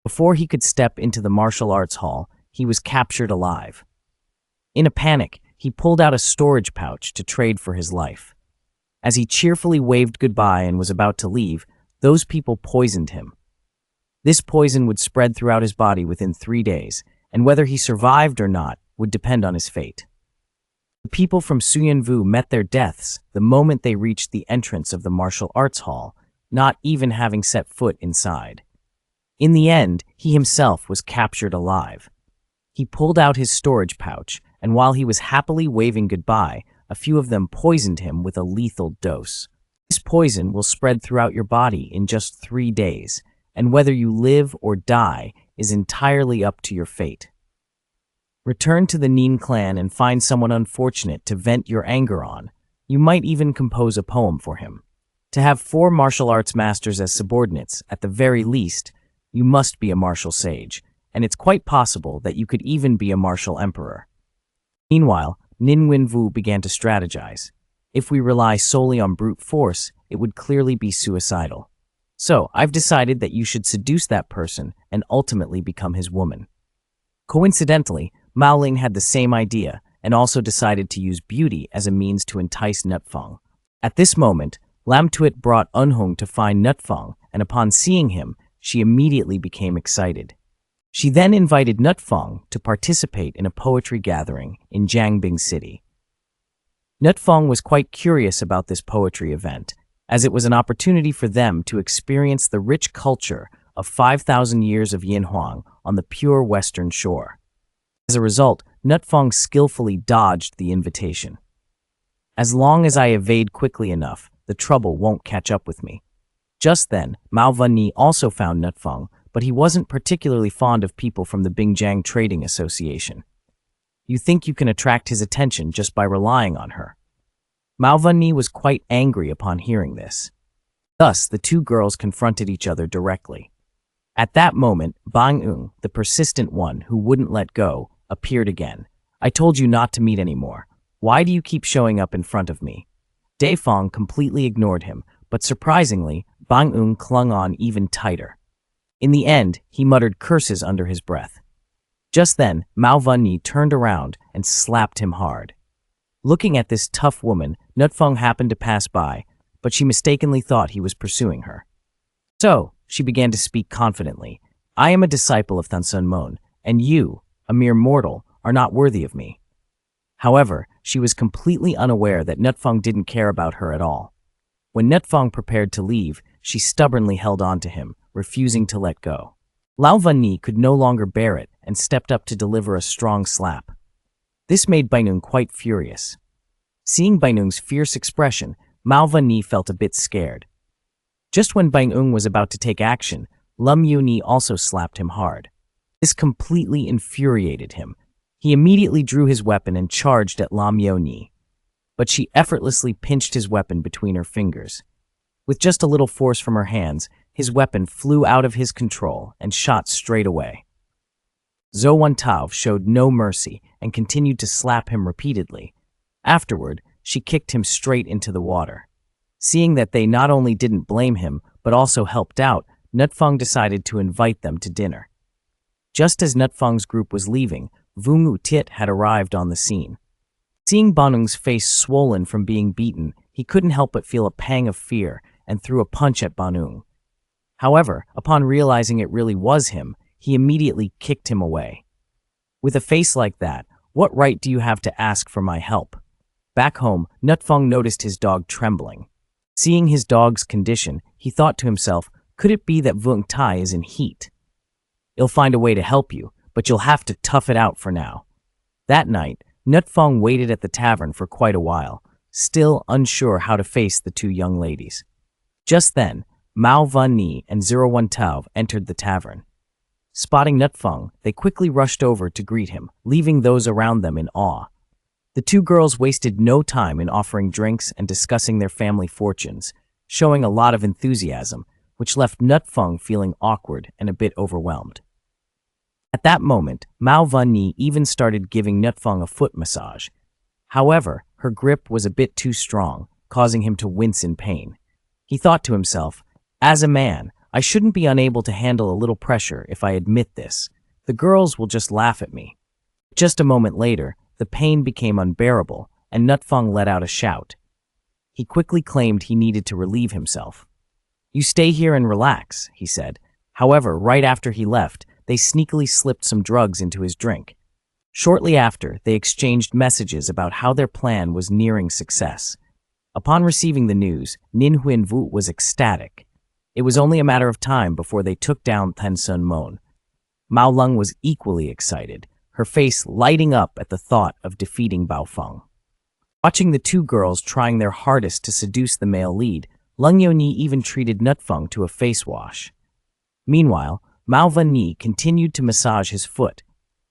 Before he could step into the martial arts hall, he was captured alive. In a panic, he pulled out a storage pouch to trade for his life. As he cheerfully waved goodbye and was about to leave, those people poisoned him. This poison would spread throughout his body within 3 days, and whether he survived or not would depend on his fate. The people from Suyanvu met their deaths the moment they reached the entrance of the martial arts hall, not even having set foot inside. In the end, he himself was captured alive. He pulled out his storage pouch, and while he was happily waving goodbye, a few of them poisoned him with a lethal dose. This poison will spread throughout your body in just 3 days, and whether you live or die is entirely up to your fate. Return to the Nin clan and find someone unfortunate to vent your anger on. You might even compose a poem for him. To have 4 martial arts masters as subordinates, at the very least, you must be a martial sage, and it's quite possible that you could even be a martial emperor. Meanwhile, Nin Wenvu began to strategize. If we rely solely on brute force, it would clearly be suicidal. So, I've decided that you should seduce that person and ultimately become his woman. Coincidentally, Mao Ling had the same idea and also decided to use beauty as a means to entice Nutfong. At this moment, Lam Tuit brought Unhong to find Nutfong, and upon seeing him, she immediately became excited. She then invited Nutfong to participate in a poetry gathering in Jiangbing City. Nutfong was quite curious about this poetry event, as it was an opportunity for them to experience the rich culture of 5,000 years of Yinhuang on the pure western shore. As a result, Nutfong skillfully dodged the invitation. As long as I evade quickly enough, the trouble won't catch up with me. Just then, Mao Vanni also found Nutfong, but he wasn't particularly fond of people from the Bingjiang Trading Association. You think you can attract his attention just by relying on her. Mao Vanni was quite angry upon hearing this. Thus, the two girls confronted each other directly. At that moment, Bang Ung, the persistent one who wouldn't let go, appeared again. I told you not to meet anymore. Why do you keep showing up in front of me? Dai Fong completely ignored him, but surprisingly, Bang Ung clung on even tighter. In the end, he muttered curses under his breath. Just then, Mao Vanni turned around and slapped him hard. Looking at this tough woman, Nutfong happened to pass by, but she mistakenly thought he was pursuing her. So, she began to speak confidently. I am a disciple of Thunsun Mon, and you, a mere mortal, are not worthy of me. However, she was completely unaware that Nutfong didn't care about her at all. When Nutfong prepared to leave, she stubbornly held on to him, refusing to let go. Lao Vanni could no longer bear it and stepped up to deliver a strong slap. This made Bainung quite furious. Seeing Bainung's fierce expression, Mao Vanni felt a bit scared. Just when Bainung was about to take action, Lam Yuni also slapped him hard. This completely infuriated him. He immediately drew his weapon and charged at Lam Yuni, but she effortlessly pinched his weapon between her fingers. With just a little force from her hands, his weapon flew out of his control and shot straight away. Zhou Wantao showed no mercy and continued to slap him repeatedly. Afterward, she kicked him straight into the water. Seeing that they not only didn't blame him, but also helped out, Nutfong decided to invite them to dinner. Just as Nutfong's group was leaving, Vungu Tit had arrived on the scene. Seeing Banung's face swollen from being beaten, he couldn't help but feel a pang of fear and threw a punch at Banung. However, upon realizing it really was him, he immediately kicked him away. With a face like that, what right do you have to ask for my help? Back home, Nutfong noticed his dog trembling. Seeing his dog's condition, he thought to himself, could it be that Vung Tai is in heat? He'll find a way to help you, but you'll have to tough it out for now. That night, Nutfong waited at the tavern for quite a while, still unsure how to face the two young ladies. Just then, Mao Vanni and 01 entered the tavern. Spotting Nutfong, they quickly rushed over to greet him, leaving those around them in awe. The two girls wasted no time in offering drinks and discussing their family fortunes, showing a lot of enthusiasm, which left Nutfeng feeling awkward and a bit overwhelmed. At that moment, Mao Vunyi even started giving Nutfeng a foot massage. However, her grip was a bit too strong, causing him to wince in pain. He thought to himself, "As a man, I shouldn't be unable to handle a little pressure if I admit this. The girls will just laugh at me." Just a moment later, the pain became unbearable, and Nutfeng let out a shout. He quickly claimed he needed to relieve himself. "You stay here and relax," he said. However, right after he left, they sneakily slipped some drugs into his drink. Shortly after, they exchanged messages about how their plan was nearing success. Upon receiving the news, Nin Huinvu was ecstatic. It was only a matter of time before they took down Ten Sun Mon. Mao Lung was equally excited, her face lighting up at the thought of defeating Baofeng. Watching the two girls trying their hardest to seduce the male lead, Lung Yoni even treated Nutfeng to a face wash. Meanwhile, Mao Vunyi continued to massage his foot.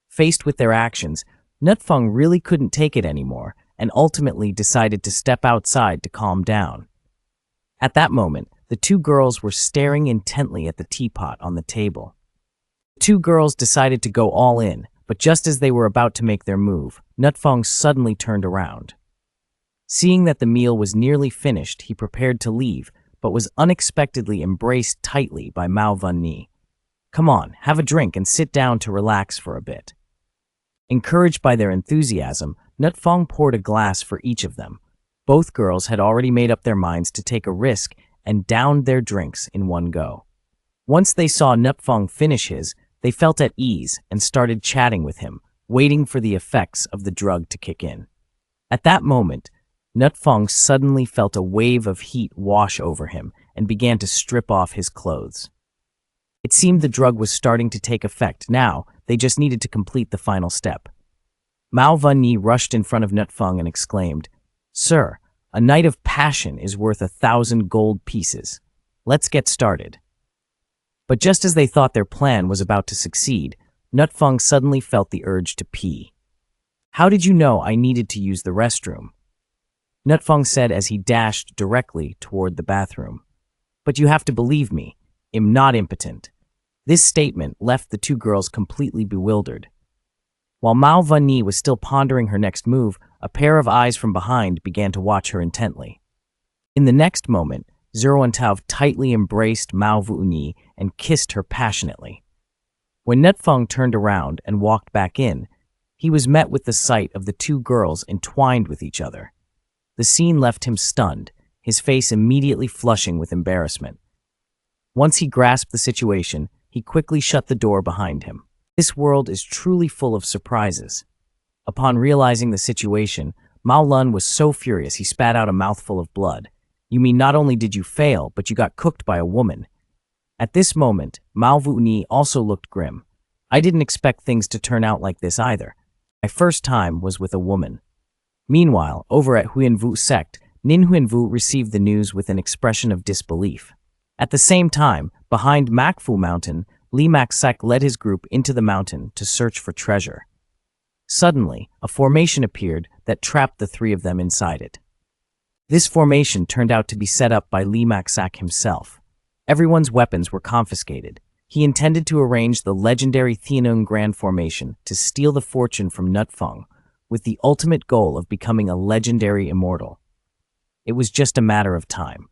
Faced with their actions, Nutfeng really couldn't take it anymore and ultimately decided to step outside to calm down. At that moment, the two girls were staring intently at the teapot on the table. The two girls decided to go all in, but just as they were about to make their move, Nutfeng suddenly turned around. Seeing that the meal was nearly finished, he prepared to leave, but was unexpectedly embraced tightly by Mao Vunyi. "Come on, have a drink and sit down to relax for a bit." Encouraged by their enthusiasm, Nutfeng poured a glass for each of them. Both girls had already made up their minds to take a risk and downed their drinks in one go. Once they saw Nutfeng finish his, they felt at ease and started chatting with him, waiting for the effects of the drug to kick in. At that moment, Nutfeng suddenly felt a wave of heat wash over him and began to strip off his clothes. It seemed the drug was starting to take effect. Now, they just needed to complete the final step. Mao Vunyi rushed in front of Nutfeng and exclaimed, "Sir, a night of passion is worth 1,000 gold pieces. Let's get started." But just as they thought their plan was about to succeed, Nutfeng suddenly felt the urge to pee. "How did you know I needed to use the restroom?" Nutfeng said as he dashed directly toward the bathroom. "But you have to believe me, I'm not impotent." This statement left the two girls completely bewildered. While Mao Vunyi was still pondering her next move, a pair of eyes from behind began to watch her intently. In the next moment, Zhuontao tightly embraced Mao Vunyi and kissed her passionately. When Nutfeng turned around and walked back in, he was met with the sight of the two girls entwined with each other. The scene left him stunned, his face immediately flushing with embarrassment. Once he grasped the situation, he quickly shut the door behind him. This world is truly full of surprises. Upon realizing the situation, Mao Lun was so furious he spat out a mouthful of blood. "You mean not only did you fail, but you got cooked by a woman?" At this moment, Mao Vunyi also looked grim. "I didn't expect things to turn out like this either. My first time was with a woman." Meanwhile, over at Huinvu sect, Nin Huinvu received the news with an expression of disbelief. At the same time, behind Makfu Mountain, Li Maxek led his group into the mountain to search for treasure. Suddenly, a formation appeared that trapped the three of them inside it. This formation turned out to be set up by Li Maxek himself. Everyone's weapons were confiscated. He intended to arrange the legendary Thianung Grand Formation to steal the fortune from Nutfeng, with the ultimate goal of becoming a legendary immortal. It was just a matter of time.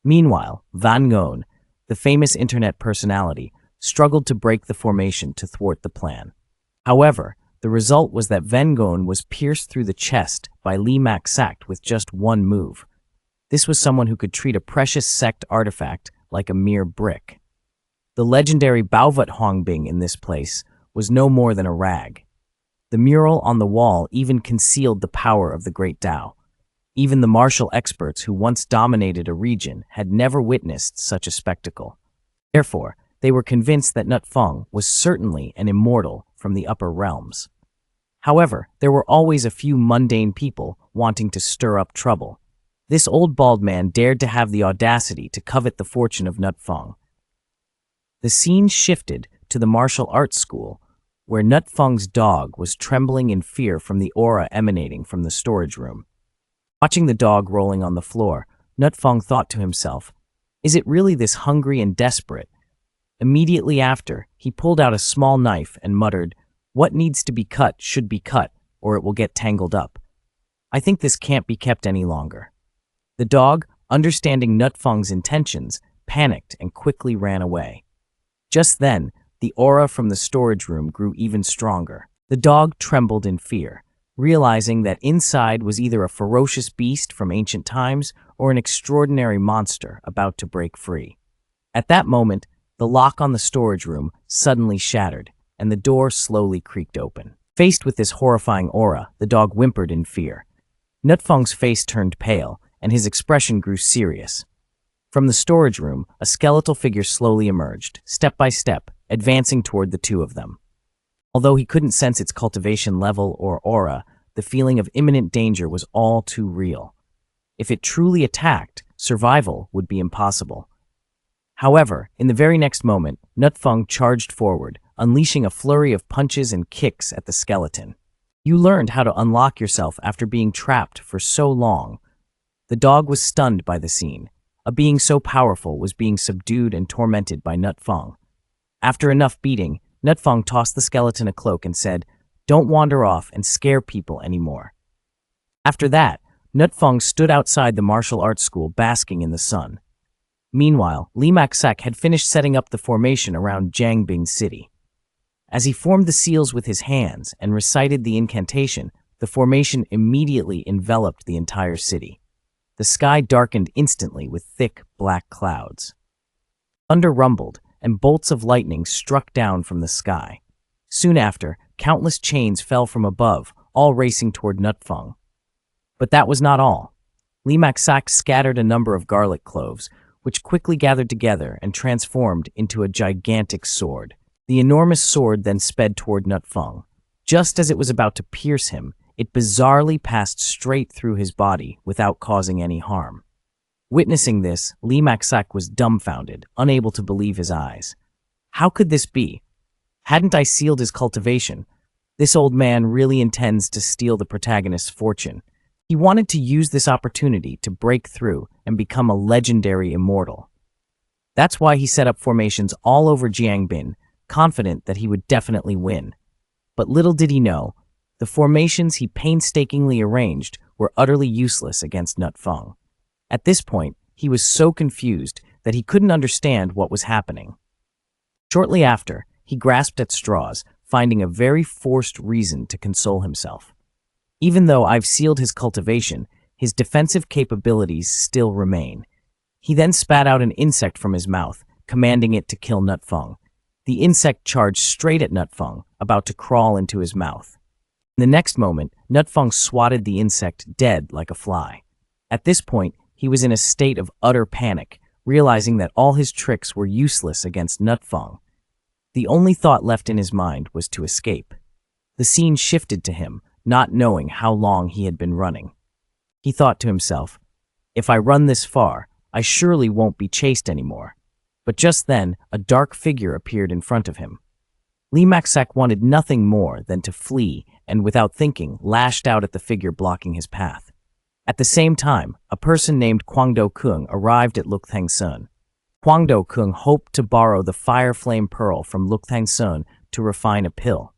Meanwhile, Van Ngôn, the famous internet personality, struggled to break the formation to thwart the plan. However, the result was that Van Ngôn was pierced through the chest by Li Maxek with just one move. This was someone who could treat a precious sect artifact like a mere brick. The legendary Baovet Hongbing in this place was no more than a rag. The mural on the wall even concealed the power of the Great Tao. Even the martial experts who once dominated a region had never witnessed such a spectacle. Therefore, they were convinced that Nutfeng was certainly an immortal from the upper realms. However, there were always a few mundane people wanting to stir up trouble. This old bald man dared to have the audacity to covet the fortune of Nutfeng. The scene shifted to the martial arts school, where Nutfeng's dog was trembling in fear from the aura emanating from the storage room. Watching the dog rolling on the floor, Nutfeng thought to himself, "Is it really this hungry and desperate?" Immediately after, he pulled out a small knife and muttered, "What needs to be cut should be cut, or it will get tangled up. I think this can't be kept any longer." The dog, understanding Nutfeng's intentions, panicked and quickly ran away. Just then, the aura from the storage room grew even stronger. The dog trembled in fear, realizing that inside was either a ferocious beast from ancient times or an extraordinary monster about to break free. At that moment, the lock on the storage room suddenly shattered, and the door slowly creaked open. Faced with this horrifying aura, the dog whimpered in fear. Nutfeng's face turned pale, and his expression grew serious. From the storage room, a skeletal figure slowly emerged, step by step, advancing toward the two of them. Although he couldn't sense its cultivation level or aura, the feeling of imminent danger was all too real. If it truly attacked, survival would be impossible. However, in the very next moment, Nutfeng charged forward, unleashing a flurry of punches and kicks at the skeleton. "You learned how to unlock yourself after being trapped for so long." The dog was stunned by the scene. A being so powerful was being subdued and tormented by Nutfeng. After enough beating, Nutfeng tossed the skeleton a cloak and said, "Don't wander off and scare people anymore." After that, Nutfeng stood outside the martial arts school basking in the sun. Meanwhile, Li Maxak had finished setting up the formation around Jiangbing City. As he formed the seals with his hands and recited the incantation, the formation immediately enveloped the entire city. The sky darkened instantly with thick, black clouds. Thunder rumbled, and bolts of lightning struck down from the sky. Soon after, countless chains fell from above, all racing toward Nutfeng. But that was not all. Li Maxak scattered a number of garlic cloves, which quickly gathered together and transformed into a gigantic sword. The enormous sword then sped toward Nutfeng. Just as it was about to pierce him, it bizarrely passed straight through his body without causing any harm. Witnessing this, Li Maxak was dumbfounded, unable to believe his eyes. How could this be? Hadn't I sealed his cultivation? This old man really intends to steal the protagonist's fortune. He wanted to use this opportunity to break through and become a legendary immortal. That's why he set up formations all over Jiangbin, confident that he would definitely win. But little did he know, the formations he painstakingly arranged were utterly useless against Nutfeng. At this point, he was so confused that he couldn't understand what was happening. Shortly after, he grasped at straws, finding a very forced reason to console himself. Even though I've sealed his cultivation, his defensive capabilities still remain. He then spat out an insect from his mouth, commanding it to kill Nutfeng. The insect charged straight at Nutfeng, about to crawl into his mouth. In the next moment, Nutfeng swatted the insect dead like a fly. At this point, he was in a state of utter panic, realizing that all his tricks were useless against Nutfeng. The only thought left in his mind was to escape. The scene shifted to him, not knowing how long he had been running. He thought to himself, "If I run this far, I surely won't be chased anymore." But just then, a dark figure appeared in front of him. Li Maxak wanted nothing more than to flee and, without thinking, lashed out at the figure blocking his path. At the same time, a person named Kwangdo Kung arrived at Lukthang Sun. Kwangdo Kung hoped to borrow the Fire Flame Pearl from Lukthang Sun to refine a pill.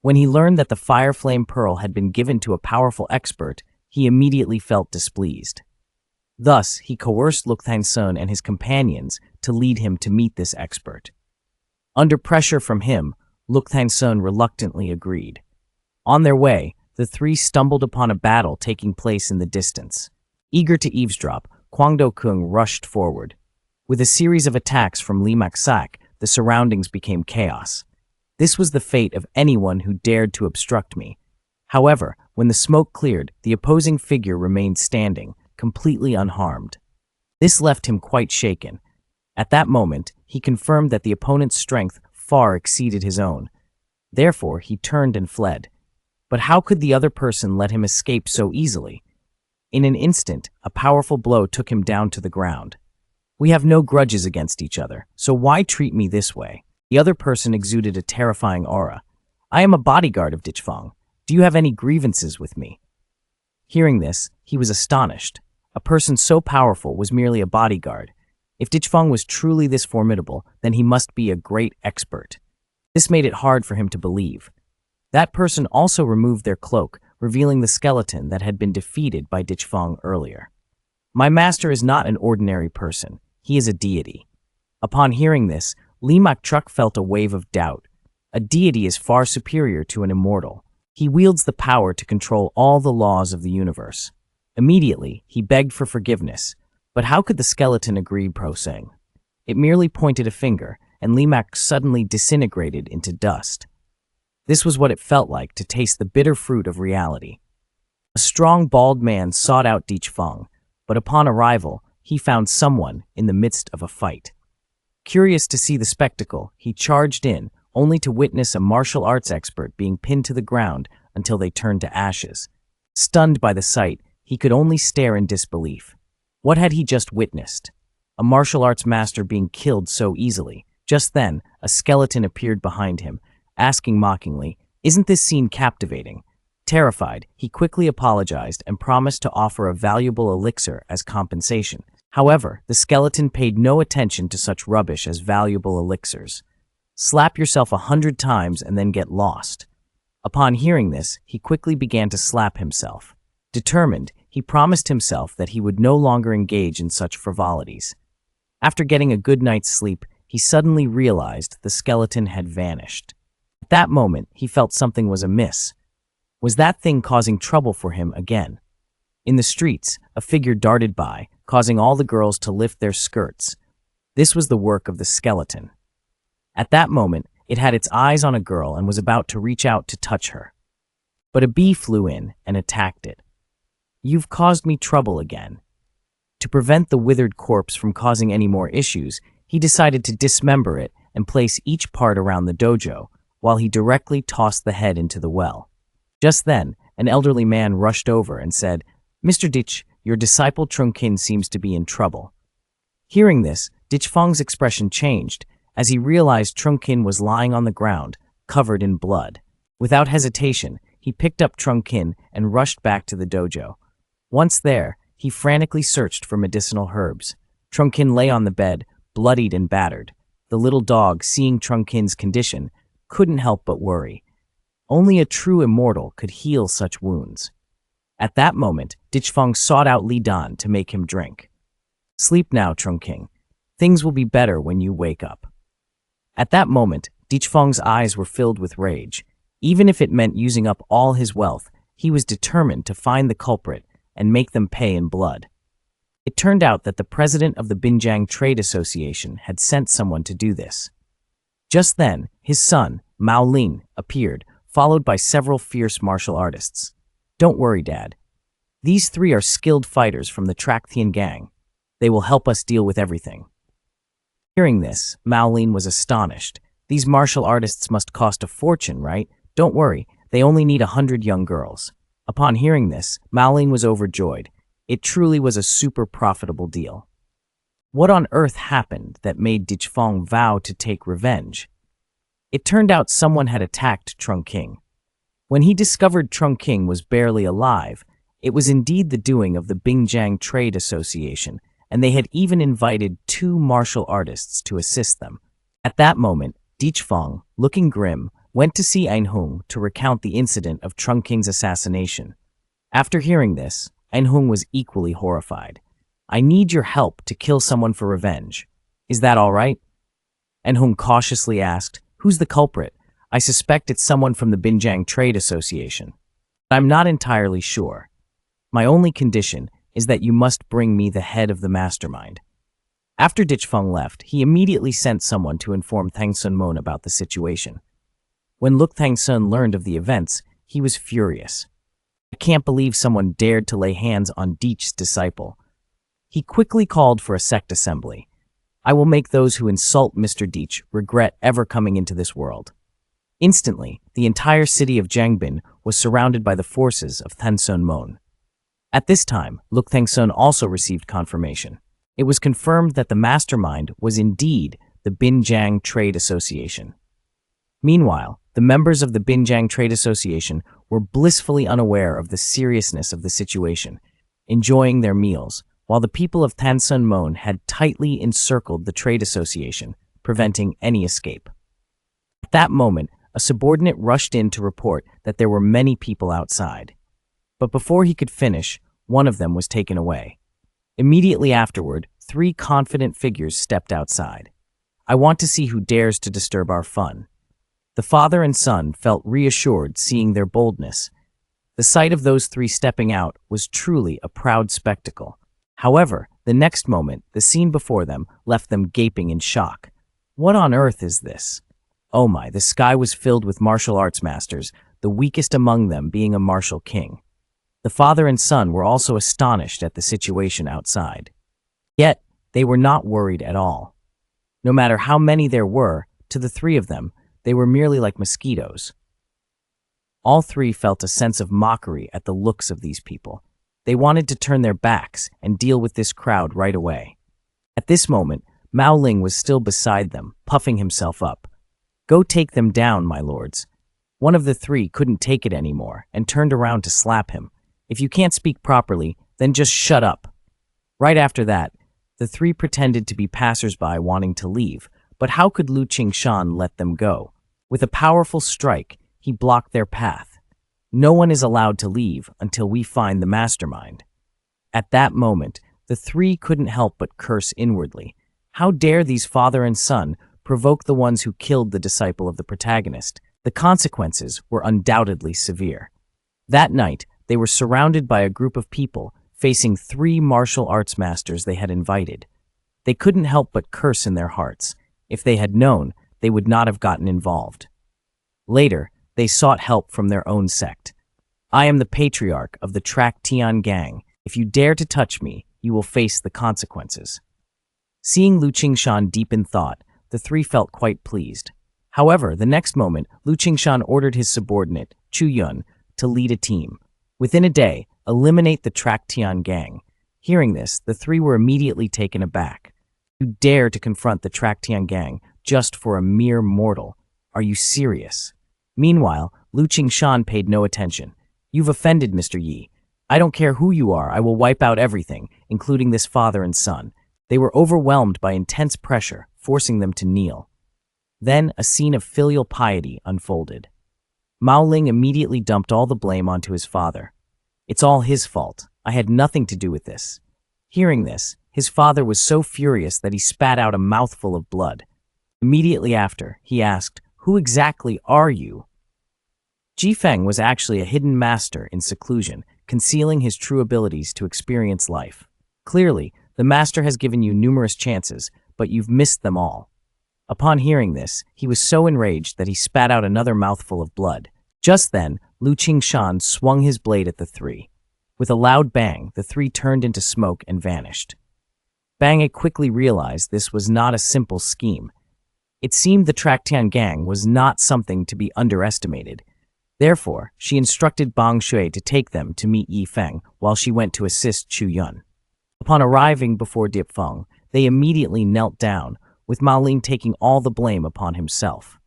When he learned that the Fire Flame Pearl had been given to a powerful expert, he immediately felt displeased. Thus, he coerced Lukthang Sun and his companions to lead him to meet this expert. Under pressure from him, Lukthang Sun reluctantly agreed. On their way, the three stumbled upon a battle taking place in the distance. Eager to eavesdrop, Kwangdo Kung rushed forward. With a series of attacks from Li Maxak, the surroundings became chaos. This was the fate of anyone who dared to obstruct me. However, when the smoke cleared, the opposing figure remained standing, completely unharmed. This left him quite shaken. At that moment, he confirmed that the opponent's strength far exceeded his own. Therefore, he turned and fled. But how could the other person let him escape so easily? In an instant, a powerful blow took him down to the ground. "We have no grudges against each other, so why treat me this way?" The other person exuded a terrifying aura. I am a bodyguard of Dichfang. Do you have any grievances with me? Hearing this, he was astonished. A person so powerful was merely a bodyguard. If Dichfang was truly this formidable, then he must be a great expert. This made it hard for him to believe. That person also removed their cloak, revealing the skeleton that had been defeated by Dichfang earlier. My master is not an ordinary person. He is a deity. Upon hearing this, Lee Mak-truk felt a wave of doubt. A deity is far superior to an immortal. He wields the power to control all the laws of the universe. Immediately, he begged for forgiveness. But how could the skeleton agree, prosang? It merely pointed a finger, and Lee Mak suddenly disintegrated into dust. This was what it felt like to taste the bitter fruit of reality. A strong, bald man sought out Dichfang, but upon arrival, he found someone in the midst of a fight. Curious to see the spectacle, he charged in, only to witness a martial arts expert being pinned to the ground until they turned to ashes. Stunned by the sight, he could only stare in disbelief. What had he just witnessed? A martial arts master being killed so easily. Just then, a skeleton appeared behind him, asking mockingly, "Isn't this scene captivating?" Terrified, he quickly apologized and promised to offer a valuable elixir as compensation. However, the skeleton paid no attention to such rubbish as valuable elixirs. Slap yourself 100 times and then get lost. Upon hearing this, he quickly began to slap himself. Determined, he promised himself that he would no longer engage in such frivolities. After getting a good night's sleep, he suddenly realized the skeleton had vanished. At that moment, he felt something was amiss. Was that thing causing trouble for him again? In the streets, a figure darted by, causing all the girls to lift their skirts. This was the work of the skeleton. At that moment, it had its eyes on a girl and was about to reach out to touch her. But a bee flew in and attacked it. "You've caused me trouble again." To prevent the withered corpse from causing any more issues, he decided to dismember it and place each part around the dojo, while he directly tossed the head into the well. Just then, an elderly man rushed over and said, "Mr. Dich, your disciple Trungkin seems to be in trouble." Hearing this, Dichfang's expression changed, as he realized Trungkin was lying on the ground, covered in blood. Without hesitation, he picked up Trungkin and rushed back to the dojo. Once there, he frantically searched for medicinal herbs. Trungkin lay on the bed, bloodied and battered. The little dog, seeing Trungkin's condition, couldn't help but worry. Only a true immortal could heal such wounds. At that moment, Dichfang sought out Li Dan to make him drink. "Sleep now, Trungking. Things will be better when you wake up." At that moment, Dichfang's eyes were filled with rage. Even if it meant using up all his wealth, he was determined to find the culprit and make them pay in blood. It turned out that the president of the Binjang Trade Association had sent someone to do this. Just then, his son, Mao Lin, appeared, followed by several fierce martial artists. "Don't worry, Dad. These three are skilled fighters from the Trakthian gang. They will help us deal with everything." Hearing this, Mao Lin was astonished. "These martial artists must cost a fortune, right? Don't worry, they only need 100 young girls." Upon hearing this, Mao Lin was overjoyed. It truly was a super profitable deal. What on earth happened that made Dichfang vow to take revenge? It turned out someone had attacked Trungking. When he discovered Trungking was barely alive, it was indeed the doing of the Binjang Trade Association, and they had even invited 2 martial artists to assist them. At that moment, Dichfang, looking grim, went to see Einhung to recount the incident of Trungking's assassination. After hearing this, Einhung was equally horrified. "I need your help to kill someone for revenge. Is that all right?" Einhung cautiously asked, "Who's the culprit? I suspect it's someone from the Binjang Trade Association. But I'm not entirely sure. My only condition is that you must bring me the head of the mastermind." After Dichfang left, he immediately sent someone to inform Thang Sun Mon about the situation. When Luk Thang Sun learned of the events, he was furious. "I can't believe someone dared to lay hands on Dich's disciple." He quickly called for a sect assembly. "I will make those who insult Mr. Dich regret ever coming into this world." Instantly, the entire city of Jangbin was surrounded by the forces of Thang Sun Mon. At this time, Luk Thang Sun also received confirmation. It was confirmed that the mastermind was indeed the Binjang Trade Association. Meanwhile, The members of the Binjiang Trade Association were blissfully unaware of the seriousness of the situation, enjoying their meals, while the people of Tansunmon had tightly encircled the trade association, preventing any escape. At that moment, a subordinate rushed in to report that there were many people outside. But before he could finish, one of them was taken away. Immediately afterward, 3 confident figures stepped outside. "I want to see who dares to disturb our fun." The father and son felt reassured seeing their boldness. The sight of those 3 stepping out was truly a proud spectacle. However, the next moment, the scene before them left them gaping in shock. What on earth is this? Oh my, the sky was filled with martial arts masters, the weakest among them being a martial king. The father and son were also astonished at the situation outside. Yet, they were not worried at all. No matter how many there were, to the 3 of them, they were merely like mosquitoes. All 3 felt a sense of mockery at the looks of these people. They wanted to turn their backs and deal with this crowd right away. At this moment, Mao Ling was still beside them, puffing himself up. "Go take them down, my lords." One of the 3 couldn't take it anymore and turned around to slap him. "If you can't speak properly, then just shut up." Right after that, the 3 pretended to be passers-by wanting to leave, but how could Lu Qingshan let them go? With a powerful strike, he blocked their path. "No one is allowed to leave until we find the mastermind." At that moment, the 3 couldn't help but curse inwardly. How dare these father and son provoke the ones who killed the disciple of the protagonist? The consequences were undoubtedly severe. That night, they were surrounded by a group of people facing 3 martial arts masters they had invited. They couldn't help but curse in their hearts. If they had known, they would not have gotten involved. Later, they sought help from their own sect. "I am the patriarch of the Transcendent gang. If you dare to touch me, you will face the consequences." Seeing Lu Qingshan deep in thought, the 3 felt quite pleased. However, the next moment, Lu Qingshan ordered his subordinate, Chu Yun, to lead a team. Within a day, eliminate the Transcendent gang. Hearing this, the 3 were immediately taken aback. "You dare to confront the Transcendent gang just for a mere mortal? Are you serious?" Meanwhile, Lu Qingshan paid no attention. "You've offended Mr. Yi. I don't care who you are, I will wipe out everything, including this father and son." They were overwhelmed by intense pressure, forcing them to kneel. Then a scene of filial piety unfolded. Mao Ling immediately dumped all the blame onto his father. "It's all his fault. I had nothing to do with this." Hearing this, his father was so furious that he spat out a mouthful of blood. Immediately after, he asked, "Who exactly are you?" Ji Feng was actually a hidden master in seclusion, concealing his true abilities to experience life. Clearly, the master has given you numerous chances, but you've missed them all. Upon hearing this, he was so enraged that he spat out another mouthful of blood. Just then, Lu Qingshan swung his blade at the 3. With a loud bang, the 3 turned into smoke and vanished. Bang quickly realized this was not a simple scheme. It seemed the Transcendent gang was not something to be underestimated. Therefore, she instructed Bang Shui to take them to meet Yi Feng while she went to assist Chu Yun. Upon arriving before Diep Feng, they immediately knelt down, with Mao Ling taking all the blame upon himself.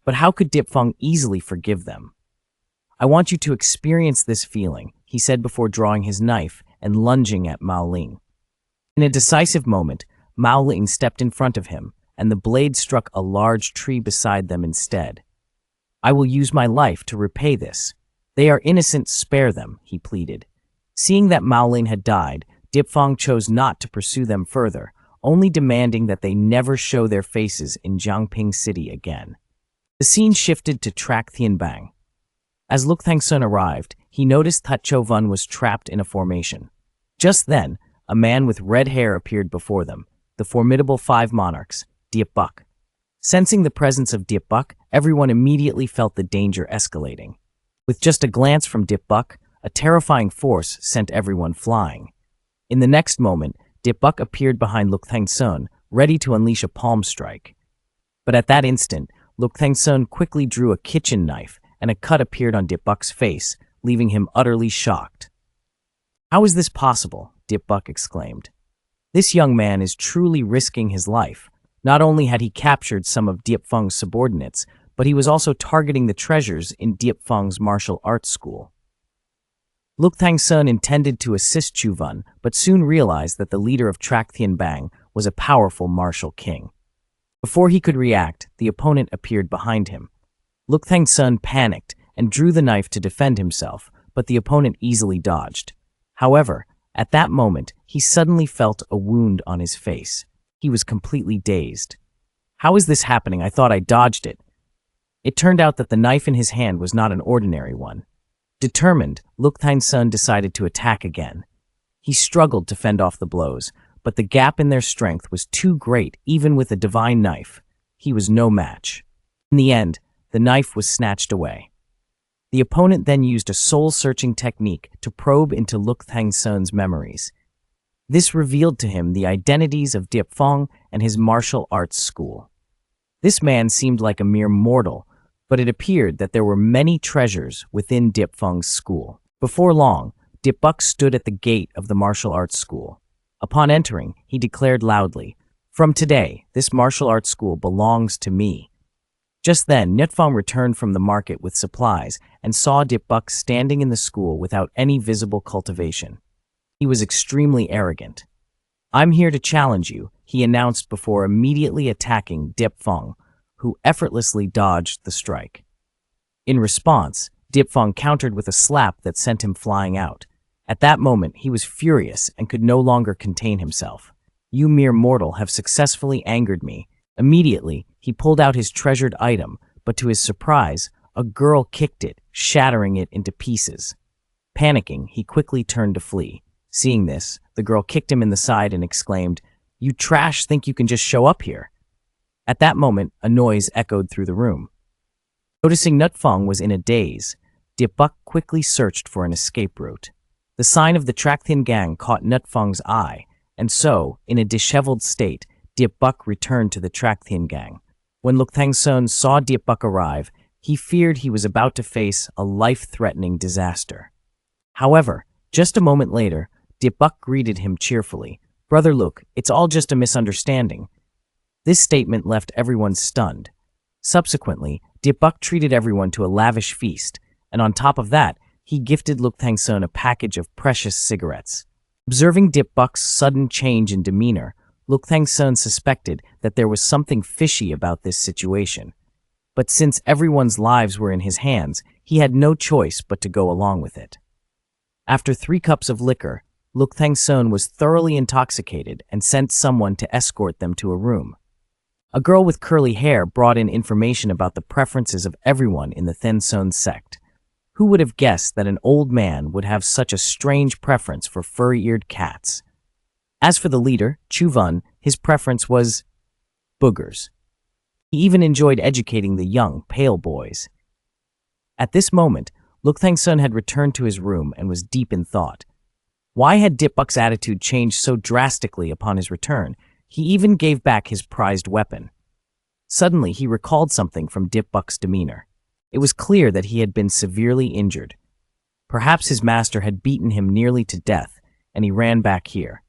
But how could Diep Feng easily forgive them? "I want you to experience this feeling," he said before drawing his knife and lunging at Mao Ling. In a decisive moment, Mao Ling stepped in front of him, and the blade struck a large tree beside them instead. "I will use my life to repay this. They are innocent, spare them," he pleaded. Seeing that Mao Ling had died, Diep Feng chose not to pursue them further, only demanding that they never show their faces in Jiangping City again. The scene shifted to Trak Thienbang. As Luk Thangsun arrived, he noticed that Cho Vun was trapped in a formation. Just then, a man with red hair appeared before them, the formidable 5 monarchs, Diep Buk. Sensing the presence of Diep Buk, everyone immediately felt the danger escalating. With just a glance from Diep Buk, a terrifying force sent everyone flying. In the next moment, Diep Buk appeared behind Luk Thangsun, ready to unleash a palm strike. But at that instant, Luk Thangsun quickly drew a kitchen knife, and a cut appeared on Diep Buk's face, leaving him utterly shocked. "How is this possible?" Diep Buk exclaimed. "This young man is truly risking his life. Not only had he captured some of Diep Feng's subordinates, but he was also targeting the treasures in Diepfang's martial arts school. Luk Thangsun intended to assist Chuvan, but soon realized that the leader of Trakthian Bang was a powerful martial king. Before he could react, the opponent appeared behind him. Luk Thangsun panicked and drew the knife to defend himself, but the opponent easily dodged. However, at that moment, he suddenly felt a wound on his face. He was completely dazed. "How is this happening? I thought I dodged it." It turned out that the knife in his hand was not an ordinary one. Determined, Luk Thangsun decided to attack again. He struggled to fend off the blows, but the gap in their strength was too great even with a divine knife. He was no match. In the end, the knife was snatched away. The opponent then used a soul-searching technique to probe into Luk Thangsun's memories. This revealed to him the identities of Diepfang and his martial arts school. This man seemed like a mere mortal, but it appeared that there were many treasures within Diepfang's school. Before long, Diepbuk stood at the gate of the martial arts school. Upon entering, he declared loudly, "From today, this martial arts school belongs to me." Just then, Nyetfang returned from the market with supplies and saw Diepbuk standing in the school without any visible cultivation. He was extremely arrogant. "I'm here to challenge you," he announced before immediately attacking Diepfang, who effortlessly dodged the strike. In response, Diepfang countered with a slap that sent him flying out. At that moment, he was furious and could no longer contain himself. "You mere mortal have successfully angered me." Immediately, he pulled out his treasured item, but to his surprise, a girl kicked it, shattering it into pieces. Panicking, he quickly turned to flee. Seeing this, the girl kicked him in the side and exclaimed, "You trash think you can just show up here?" At that moment, a noise echoed through the room. Noticing Nyetfang was in a daze, Diepbuk quickly searched for an escape route. The sign of the Trakthian gang caught Nyetfang's eye, and so, in a disheveled state, Diepbuk returned to the Trakthian gang. When Luk Thangsun saw Diepbuk arrive, he feared he was about to face a life-threatening disaster. However, just a moment later, Diepbuk greeted him cheerfully. "Brother Luk, it's all just a misunderstanding." This statement left everyone stunned. Subsequently, Diepbuk treated everyone to a lavish feast, and on top of that, he gifted Luk Thangsun a package of precious cigarettes. Observing Diepbuk's sudden change in demeanor, Luk Thangsun suspected that there was something fishy about this situation. But since everyone's lives were in his hands, he had no choice but to go along with it. After 3 cups of liquor, Luk Thangsun was thoroughly intoxicated and sent someone to escort them to a room. A girl with curly hair brought in information about the preferences of everyone in the Thangsun sect. Who would have guessed that an old man would have such a strange preference for furry-eared cats? As for the leader, Chuvan, his preference was boogers. He even enjoyed educating the young, pale boys. At this moment, Luk Thangsun had returned to his room and was deep in thought. Why had Diepbuk's attitude changed so drastically upon his return? He even gave back his prized weapon. Suddenly, he recalled something from Diepbuk's demeanor. It was clear that he had been severely injured. Perhaps his master had beaten him nearly to death, and he ran back here.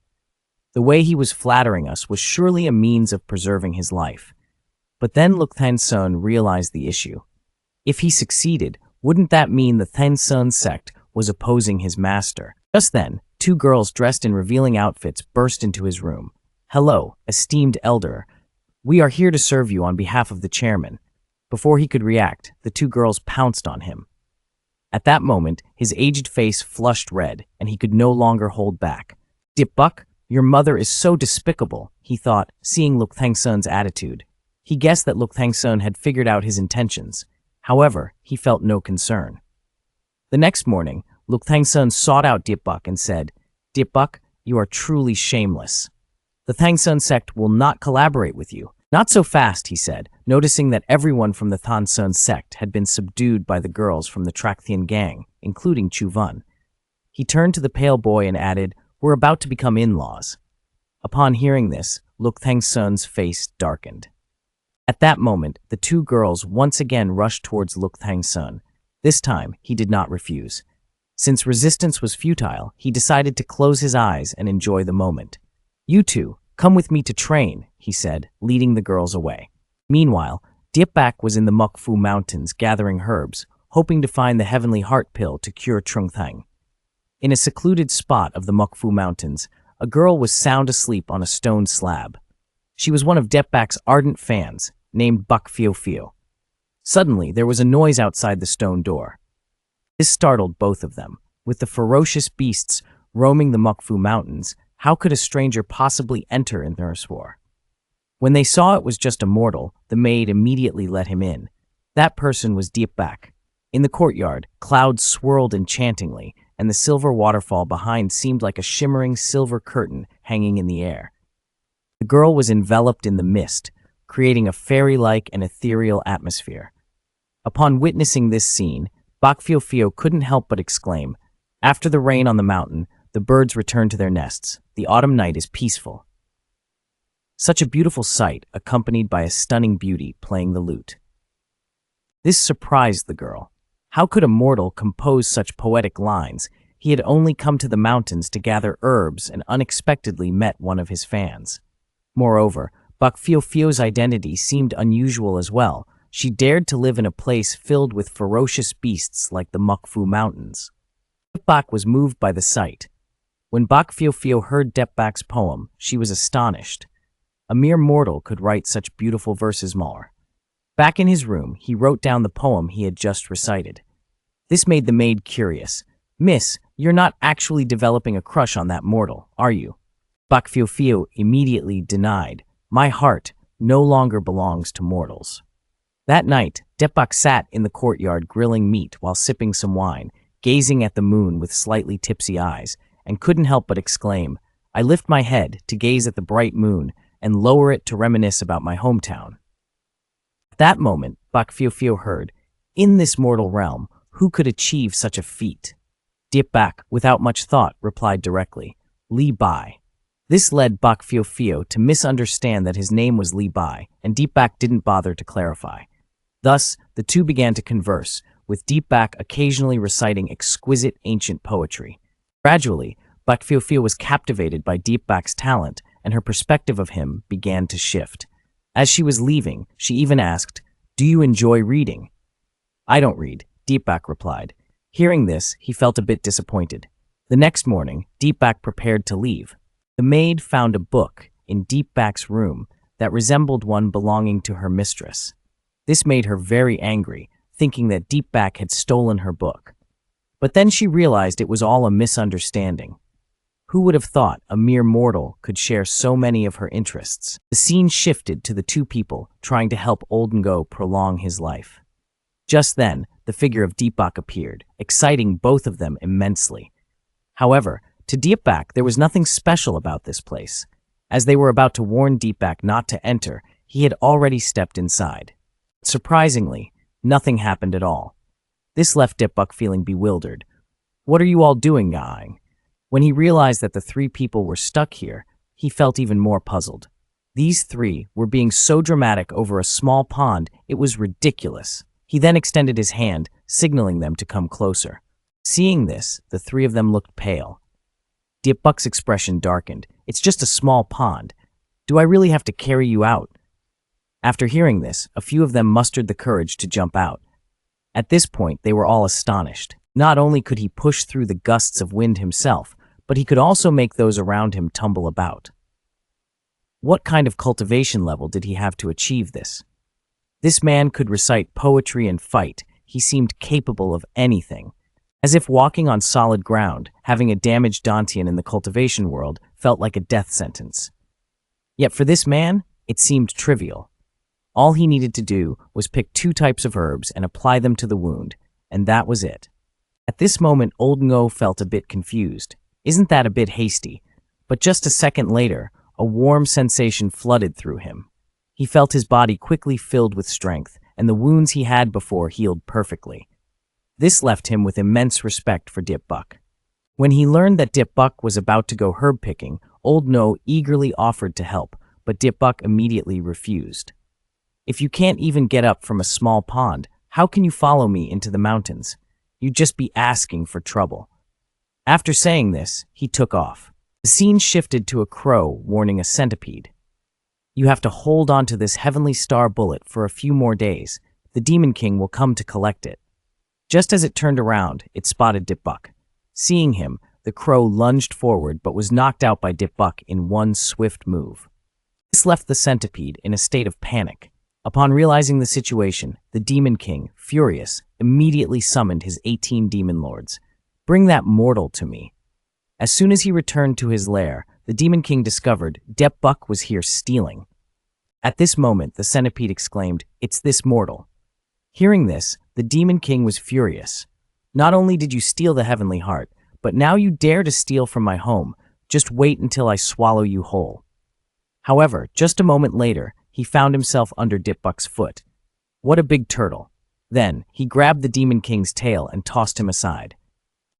The way he was flattering us was surely a means of preserving his life. But then Luk Thangsun realized the issue. If he succeeded, wouldn't that mean the Thangsun sect was opposing his master? Just then, 2 girls dressed in revealing outfits burst into his room. "Hello, esteemed elder. We are here to serve you on behalf of the chairman." Before he could react, the 2 girls pounced on him. At that moment, his aged face flushed red, and he could no longer hold back. "Diepbuk, your mother is so despicable," he thought, seeing Luk Thangsun's attitude. He guessed that Luk Thangsun had figured out his intentions. However, he felt no concern. The next morning, Luk Thangsun sought out Diepbuk and said, "Diepbuk, you are truly shameless. The Thangsun sect will not collaborate with you." "Not so fast," he said, noticing that everyone from the Thangsun sect had been subdued by the girls from the Trakthian gang, including Chuvan. He turned to the pale boy and added, "We're about to become in-laws." Upon hearing this, Luk Thangsun's face darkened. At that moment, the 2 girls once again rushed towards Luk Thangsun. This time, he did not refuse. Since resistance was futile, he decided to close his eyes and enjoy the moment. "You two, come with me to train," he said, leading the girls away. Meanwhile, Diepbak was in the Mukfu Mountains gathering herbs, hoping to find the heavenly heart pill to cure Trungthang. In a secluded spot of the Mukfu Mountains, a girl was sound asleep on a stone slab. She was one of Diepbak's ardent fans, named Bak Fio Fio. Suddenly, there was a noise outside the stone door. This startled both of them. With the ferocious beasts roaming the Mukfu Mountains, how could a stranger possibly enter in their swore? When they saw it was just a mortal, the maid immediately let him in. That person was Diepbak. In the courtyard, clouds swirled enchantingly, and the silver waterfall behind seemed like a shimmering silver curtain hanging in the air. The girl was enveloped in the mist, creating a fairy-like and ethereal atmosphere. Upon witnessing this scene, Bak Fio Fio couldn't help but exclaim, "After the rain on the mountain, the birds return to their nests. The autumn night is peaceful." Such a beautiful sight, accompanied by a stunning beauty playing the lute. This surprised the girl. How could a mortal compose such poetic lines? He had only come to the mountains to gather herbs and unexpectedly met one of his fans. Moreover, Bak Fio Fio's identity seemed unusual as well. She dared to live in a place filled with ferocious beasts like the Mukfu Mountains. Diepbak was moved by the sight. When Bak Fio Fio heard Diepbak's poem, she was astonished. A mere mortal could write such beautiful verses more. Back in his room, he wrote down the poem he had just recited. This made the maid curious. "Miss, you're not actually developing a crush on that mortal, are you?" Bak Fio Fio immediately denied. "My heart no longer belongs to mortals." That night, Diepbak sat in the courtyard grilling meat while sipping some wine, gazing at the moon with slightly tipsy eyes, and couldn't help but exclaim, "I lift my head to gaze at the bright moon and lower it to reminisce about my hometown." At that moment, Bak Fio Fio heard, "In this mortal realm, who could achieve such a feat?" Diepbak, without much thought, replied directly, "Li Bai." This led Bak Fio Fio to misunderstand that his name was Li Bai, and Diepbak didn't bother to clarify. Thus, the two began to converse, with Diepbak occasionally reciting exquisite ancient poetry. Gradually, Bak Fio Fio was captivated by Diepbak's talent, and her perspective of him began to shift. As she was leaving, she even asked, "Do you enjoy reading?" "I don't read," Diepbak replied. Hearing this, he felt a bit disappointed. The next morning, Diepbak prepared to leave. The maid found a book in Diepbak's room that resembled one belonging to her mistress. This made her very angry, thinking that Diepbak had stolen her book. But then she realized it was all a misunderstanding. Who would have thought a mere mortal could share so many of her interests? The scene shifted to the two people trying to help Oldengo prolong his life. Just then, the figure of Diepbak appeared, exciting both of them immensely. However, to Diepbak, there was nothing special about this place. As they were about to warn Diepbak not to enter, he had already stepped inside. Surprisingly, nothing happened at all. This left Diepbak feeling bewildered. "What are you all doing, Yang?" When he realized that the three people were stuck here, he felt even more puzzled. These three were being so dramatic over a small pond, it was ridiculous. He then extended his hand, signaling them to come closer. Seeing this, the three of them looked pale. Diepbak's expression darkened. "It's just a small pond. Do I really have to carry you out?" After hearing this, a few of them mustered the courage to jump out. At this point, they were all astonished. Not only could he push through the gusts of wind himself, but he could also make those around him tumble about. What kind of cultivation level did he have to achieve this? This man could recite poetry and fight. He seemed capable of anything. As if walking on solid ground, having a damaged Dantian in the cultivation world felt like a death sentence. Yet for this man, it seemed trivial. All he needed to do was pick 2 types of herbs and apply them to the wound, and that was it. At this moment, Oldengo felt a bit confused. Isn't that a bit hasty? But just a second later, a warm sensation flooded through him. He felt his body quickly filled with strength, and the wounds he had before healed perfectly. This left him with immense respect for Diepbak. When he learned that Diepbak was about to go herb picking, Oldengo eagerly offered to help, but Diepbak immediately refused. "If you can't even get up from a small pond, how can you follow me into the mountains? You'd just be asking for trouble." After saying this, he took off. The scene shifted to a crow warning a centipede. You have to hold on to this heavenly star bullet for a few more days. The Demon King will come to collect it." Just as it turned around, it spotted Dipbuck. Seeing him, the crow lunged forward but was knocked out by Dipbuck in one swift move. This left the centipede in a state of panic. Upon realizing the situation, the Demon King, furious, immediately summoned his 18 demon lords. "Bring that mortal to me." As soon as he returned to his lair, the Demon King discovered Dipbuck was here stealing. At this moment, the centipede exclaimed, "It's this mortal." Hearing this, the Demon King was furious. "Not only did you steal the heavenly heart, but now you dare to steal from my home. Just wait until I swallow you whole." However, just a moment later, he found himself under Dipbuck's foot. What a big turtle. Then, he grabbed the Demon King's tail and tossed him aside.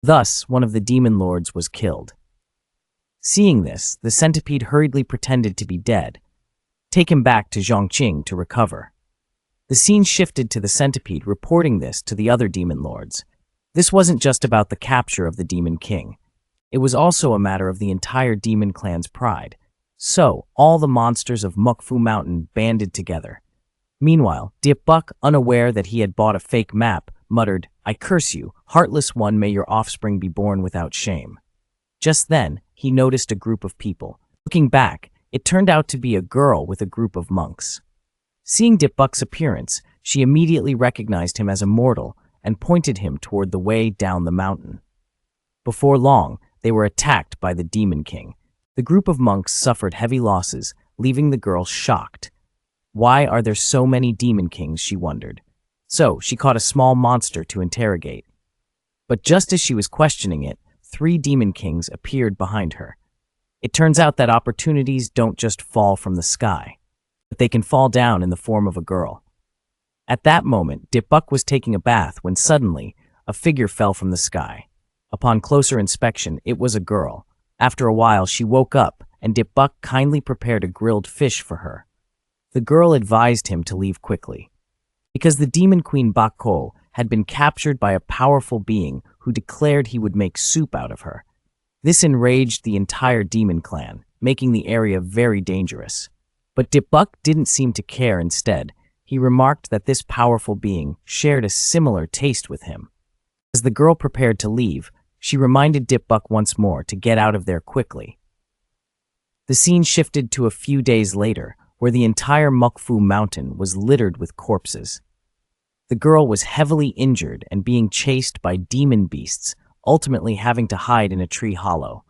Thus, one of the demon lords was killed. Seeing this, the centipede hurriedly pretended to be dead. Take him back to Zhongqing to recover. The scene shifted to the centipede reporting this to the other demon lords. This wasn't just about the capture of the Demon King. It was also a matter of the entire demon clan's pride. So, all the monsters of Mukfu Mountain banded together. Meanwhile, Dipbuck, unaware that he had bought a fake map, muttered, "I curse you, heartless one, may your offspring be born without shame." Just then, he noticed a group of people. Looking back, it turned out to be a girl with a group of monks. Seeing Dipbuck's appearance, she immediately recognized him as a mortal and pointed him toward the way down the mountain. Before long, they were attacked by the Demon King. The group of monks suffered heavy losses, leaving the girl shocked. Why are there so many Demon Kings, she wondered. So, she caught a small monster to interrogate. But just as she was questioning it, 3 Demon Kings appeared behind her. It turns out that opportunities don't just fall from the sky, but they can fall down in the form of a girl. At that moment, Dipbuck was taking a bath when suddenly, a figure fell from the sky. Upon closer inspection, it was a girl. After a while, she woke up, and Dipbuck kindly prepared a grilled fish for her. The girl advised him to leave quickly, because the Demon Queen Bako had been captured by a powerful being who declared he would make soup out of her. This enraged the entire demon clan, making the area very dangerous. But Dipbuck didn't seem to care. Instead, he remarked that this powerful being shared a similar taste with him. As the girl prepared to leave, she reminded Dipbuck once more to get out of there quickly. The scene shifted to a few days later, where the entire Mukfu Mountain was littered with corpses. The girl was heavily injured and being chased by demon beasts, ultimately having to hide in a tree hollow.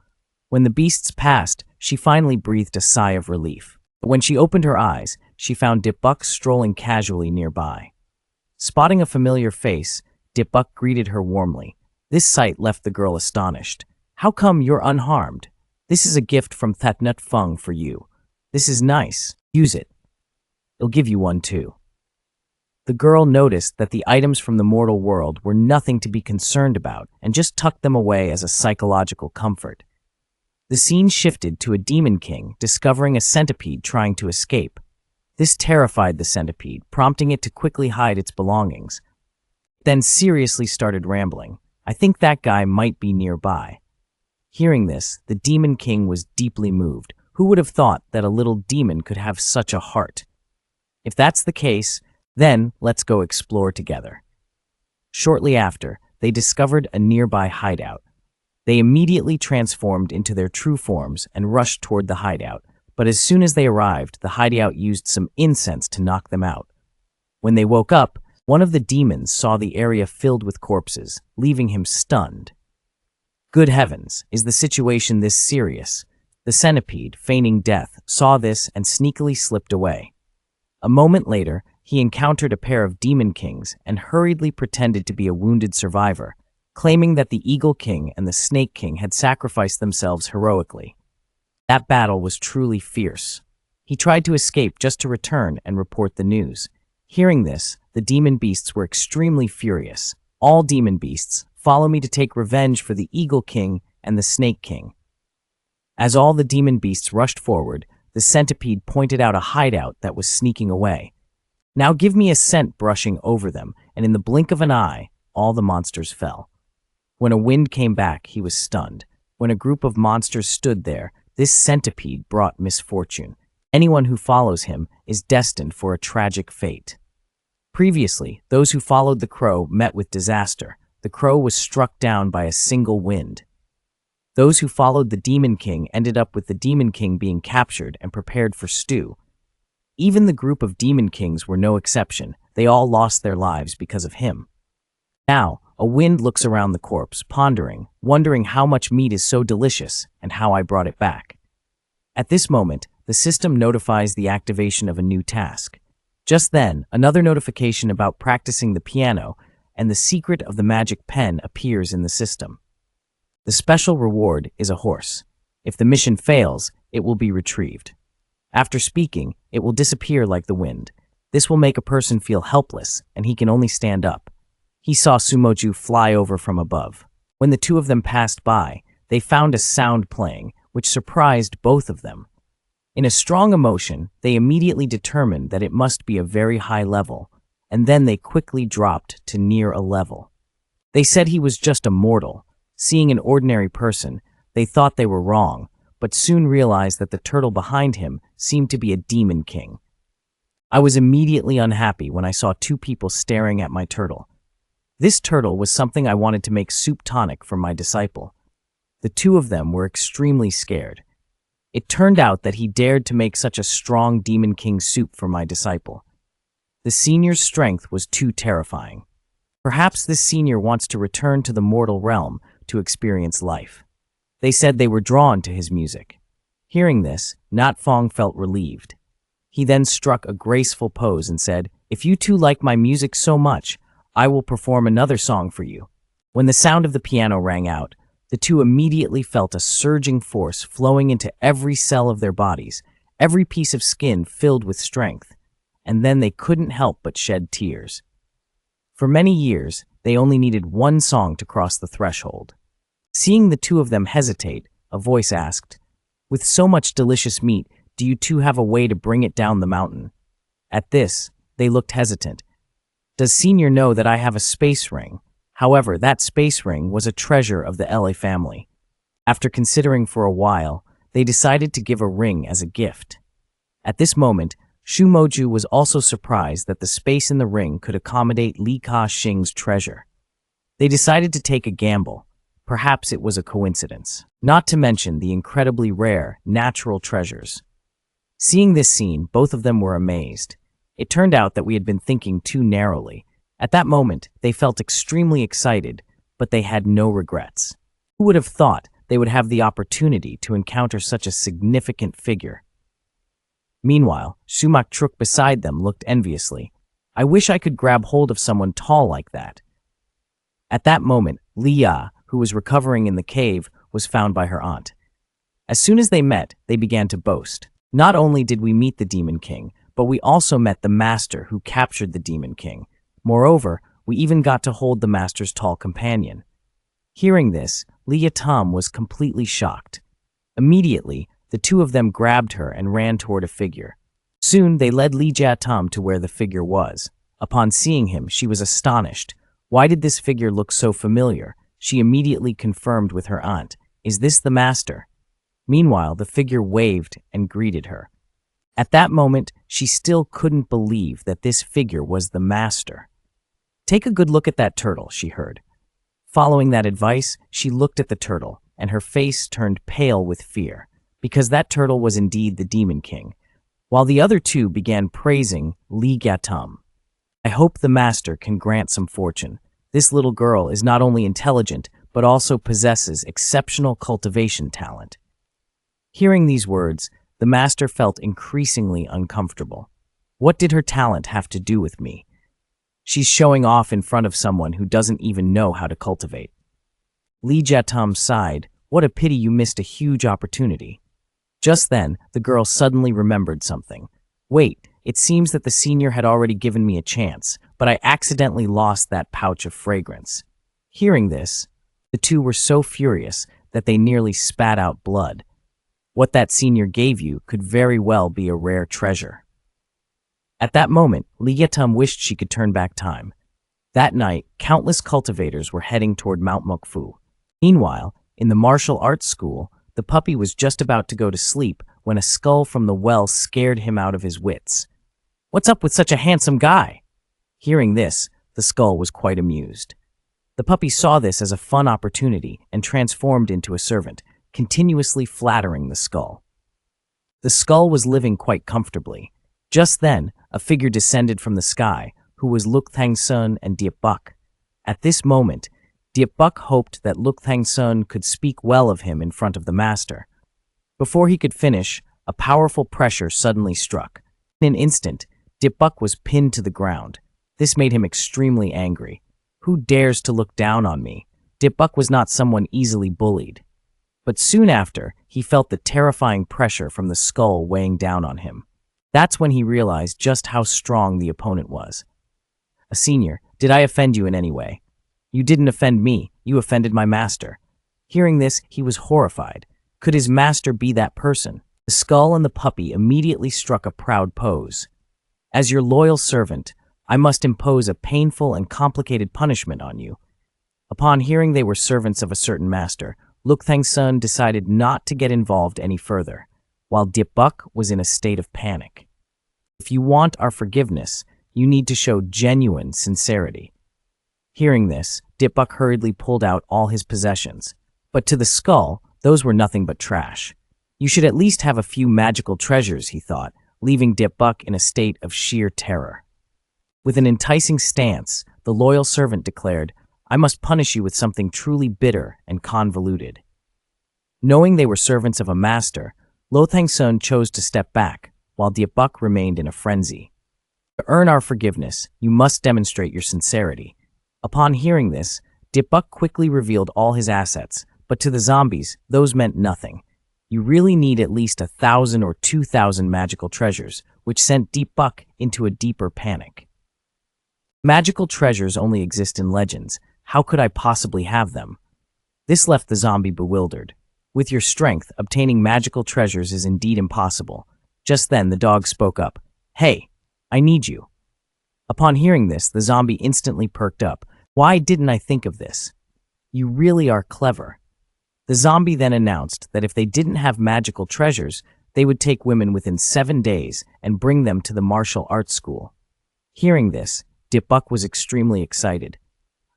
When the beasts passed, she finally breathed a sigh of relief. But when she opened her eyes, she found Dipbuck strolling casually nearby. Spotting a familiar face, Dipbuck greeted her warmly. This sight left the girl astonished. "How come you're unharmed? This is a gift from Thatnut Fung for you. This is nice. Use it. It'll give you one too." The girl noticed that the items from the mortal world were nothing to be concerned about and just tucked them away as a psychological comfort. The scene shifted to a Demon King discovering a centipede trying to escape. This terrified the centipede, prompting it to quickly hide its belongings. Then seriously started rambling. "I think that guy might be nearby." Hearing this, the Demon King was deeply moved. Who would have thought that a little demon could have such a heart? If that's the case, then let's go explore together. Shortly after, they discovered a nearby hideout. They immediately transformed into their true forms and rushed toward the hideout, but as soon as they arrived, the hideout used some incense to knock them out. When they woke up, one of the demons saw the area filled with corpses, leaving him stunned. Good heavens, is the situation this serious? The centipede, feigning death, saw this and sneakily slipped away. A moment later, he encountered a pair of Demon Kings and hurriedly pretended to be a wounded survivor, claiming that the Eagle King and the Snake King had sacrificed themselves heroically. That battle was truly fierce. He tried to escape just to return and report the news. Hearing this, the demon beasts were extremely furious. "All demon beasts, follow me to take revenge for the Eagle King and the Snake King." As all the demon beasts rushed forward, the centipede pointed out a hideout that was sneaking away. "Now give me a scent," brushing over them, and in the blink of an eye, all the monsters fell. When a wind came back, he was stunned. When a group of monsters stood there, this centipede brought misfortune. Anyone who follows him is destined for a tragic fate. Previously, those who followed the crow met with disaster. The crow was struck down by a single wind. Those who followed the Demon King ended up with the Demon King being captured and prepared for stew. Even the group of Demon Kings were no exception. They all lost their lives because of him. Now, a wind looks around the corpse, pondering, wondering how much meat is so delicious and how I brought it back. At this moment, the system notifies the activation of a new task. Just then, another notification about practicing the piano and the secret of the magic pen appears in the system. The special reward is a horse. If the mission fails, it will be retrieved. After speaking, it will disappear like the wind. This will make a person feel helpless, and he can only stand up. He saw Sumoju fly over from above. When the two of them passed by, they found a sound playing, which surprised both of them. In a strong emotion, they immediately determined that it must be a very high level, and then they quickly dropped to near a level. They said he was just a mortal. Seeing an ordinary person, they thought they were wrong, but soon realized that the turtle behind him seemed to be a demon king. I was immediately unhappy when I saw two people staring at my turtle. This turtle was something I wanted to make soup tonic for my disciple. The two of them were extremely scared. It turned out that he dared to make such a strong demon king soup for my disciple. The senior's strength was too terrifying. Perhaps this senior wants to return to the mortal realm to experience life. They said they were drawn to his music. Hearing this, Natfong felt relieved. He then struck a graceful pose and said, "If you two like my music so much, I will perform another song for you." When the sound of the piano rang out, the two immediately felt a surging force flowing into every cell of their bodies, every piece of skin filled with strength, and then they couldn't help but shed tears. For many years, they only needed one song to cross the threshold. Seeing the two of them hesitate, a voice asked, "With so much delicious meat, do you two have a way to bring it down the mountain?" At this, they looked hesitant. Does Senior know that I have a space ring? However, that space ring was a treasure of the LA family. After considering for a while, they decided to give a ring as a gift. At this moment, Shumoju was also surprised that the space in the ring could accommodate Li Ka-shing's treasure. They decided to take a gamble. Perhaps it was a coincidence. Not to mention the incredibly rare, natural treasures. Seeing this scene, both of them were amazed. It turned out that we had been thinking too narrowly. At that moment, they felt extremely excited, but they had no regrets. Who would have thought they would have the opportunity to encounter such a significant figure? Meanwhile, Sumak Truk beside them looked enviously. I wish I could grab hold of someone tall like that. At that moment, Liya, who was recovering in the cave, was found by her aunt. As soon as they met, they began to boast. Not only did we meet the Demon King, but we also met the master who captured the Demon King. Moreover, we even got to hold the master's tall companion. Hearing this, Liya Tam was completely shocked. Immediately, the two of them grabbed her and ran toward a figure. Soon, they led Li Jia Tam to where the figure was. Upon seeing him, she was astonished. Why did this figure look so familiar? She immediately confirmed with her aunt, "Is this the master?" Meanwhile, the figure waved and greeted her. At that moment, she still couldn't believe that this figure was the master. "Take a good look at that turtle," she heard. Following that advice, she looked at the turtle, and her face turned pale with fear, because that turtle was indeed the Demon King, while the other two began praising Li Gatum. "I hope the master can grant some fortune. This little girl is not only intelligent, but also possesses exceptional cultivation talent." Hearing these words, the master felt increasingly uncomfortable. What did her talent have to do with me? She's showing off in front of someone who doesn't even know how to cultivate. Li Jatum sighed. What a pity you missed a huge opportunity. Just then, the girl suddenly remembered something. Wait, it seems that the senior had already given me a chance, but I accidentally lost that pouch of fragrance. Hearing this, the two were so furious that they nearly spat out blood. What that senior gave you could very well be a rare treasure. At that moment, Li Yatum wished she could turn back time. That night, countless cultivators were heading toward Mount Mokfu. Meanwhile, in the martial arts school, the puppy was just about to go to sleep when a skull from the well scared him out of his wits. "What's up with such a handsome guy?" Hearing this, the skull was quite amused. The puppy saw this as a fun opportunity and transformed into a servant, continuously flattering the skull. The skull was living quite comfortably. Just then, a figure descended from the sky, who was Luk Thang Sun and Diep Buk. At this moment, Diep Buk hoped that Luk Thang Sun could speak well of him in front of the master. Before he could finish, a powerful pressure suddenly struck. In an instant, Diep Buk was pinned to the ground. This made him extremely angry. Who dares to look down on me? Diep Buk was not someone easily bullied. But soon after, he felt the terrifying pressure from the skull weighing down on him. That's when he realized just how strong the opponent was. "A senior, did I offend you in any way?" "You didn't offend me, you offended my master." Hearing this, he was horrified. Could his master be that person? The skull and the puppy immediately struck a proud pose. "As your loyal servant, I must impose a painful and complicated punishment on you." Upon hearing they were servants of a certain master, Luk Thang Sun decided not to get involved any further, while Diep Buk was in a state of panic. "If you want our forgiveness, you need to show genuine sincerity." Hearing this, Diep Buk hurriedly pulled out all his possessions. But to the skull, those were nothing but trash. You should at least have a few magical treasures, he thought, leaving Diep Buk in a state of sheer terror. With an enticing stance, the loyal servant declared, "I must punish you with something truly bitter and convoluted." Knowing they were servants of a master, Lo Thang Sun chose to step back, while Diep Buk remained in a frenzy. "To earn our forgiveness, you must demonstrate your sincerity." Upon hearing this, Diep Buk quickly revealed all his assets, but to the zombies, those meant nothing. You really need at least 1,000 or 2,000 magical treasures, which sent Diep Buk into a deeper panic. Magical treasures only exist in legends. How could I possibly have them? This left the zombie bewildered. With your strength, obtaining magical treasures is indeed impossible. Just then, the dog spoke up. "Hey, I need you." Upon hearing this, the zombie instantly perked up. "Why didn't I think of this? You really are clever." The zombie then announced that if they didn't have magical treasures, they would take women within 7 days and bring them to the martial arts school. Hearing this, Diep Buk was extremely excited.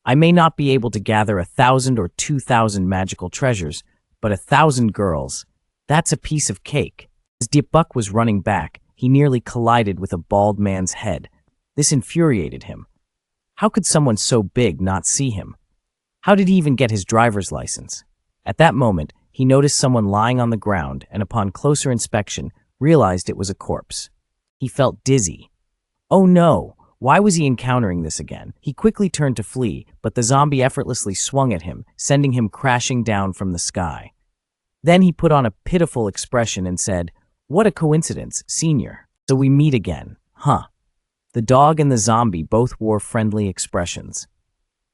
"I may not be able to gather 1,000 or 2,000 magical treasures, but 1,000 girls, that's a piece of cake." As Diep Buk was running back, he nearly collided with a bald man's head. This infuriated him. How could someone so big not see him? How did he even get his driver's license? At that moment, he noticed someone lying on the ground and upon closer inspection, realized it was a corpse. He felt dizzy. Oh no! Why was he encountering this again? He quickly turned to flee, but the zombie effortlessly swung at him, sending him crashing down from the sky. Then he put on a pitiful expression and said, "What a coincidence, senior. So we meet again, huh?" The dog and the zombie both wore friendly expressions.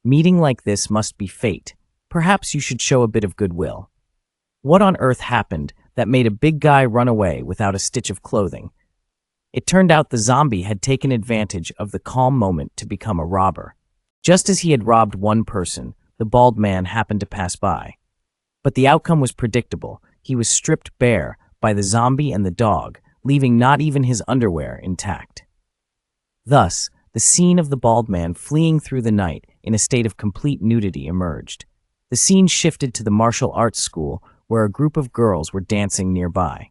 "Meeting like this must be fate. Perhaps you should show a bit of goodwill." What on earth happened that made a big guy run away without a stitch of clothing? It turned out the zombie had taken advantage of the calm moment to become a robber. Just as he had robbed one person, the bald man happened to pass by. But the outcome was predictable. He was stripped bare by the zombie and the dog, leaving not even his underwear intact. Thus, the scene of the bald man fleeing through the night in a state of complete nudity emerged. The scene shifted to the martial arts school, where a group of girls were dancing nearby.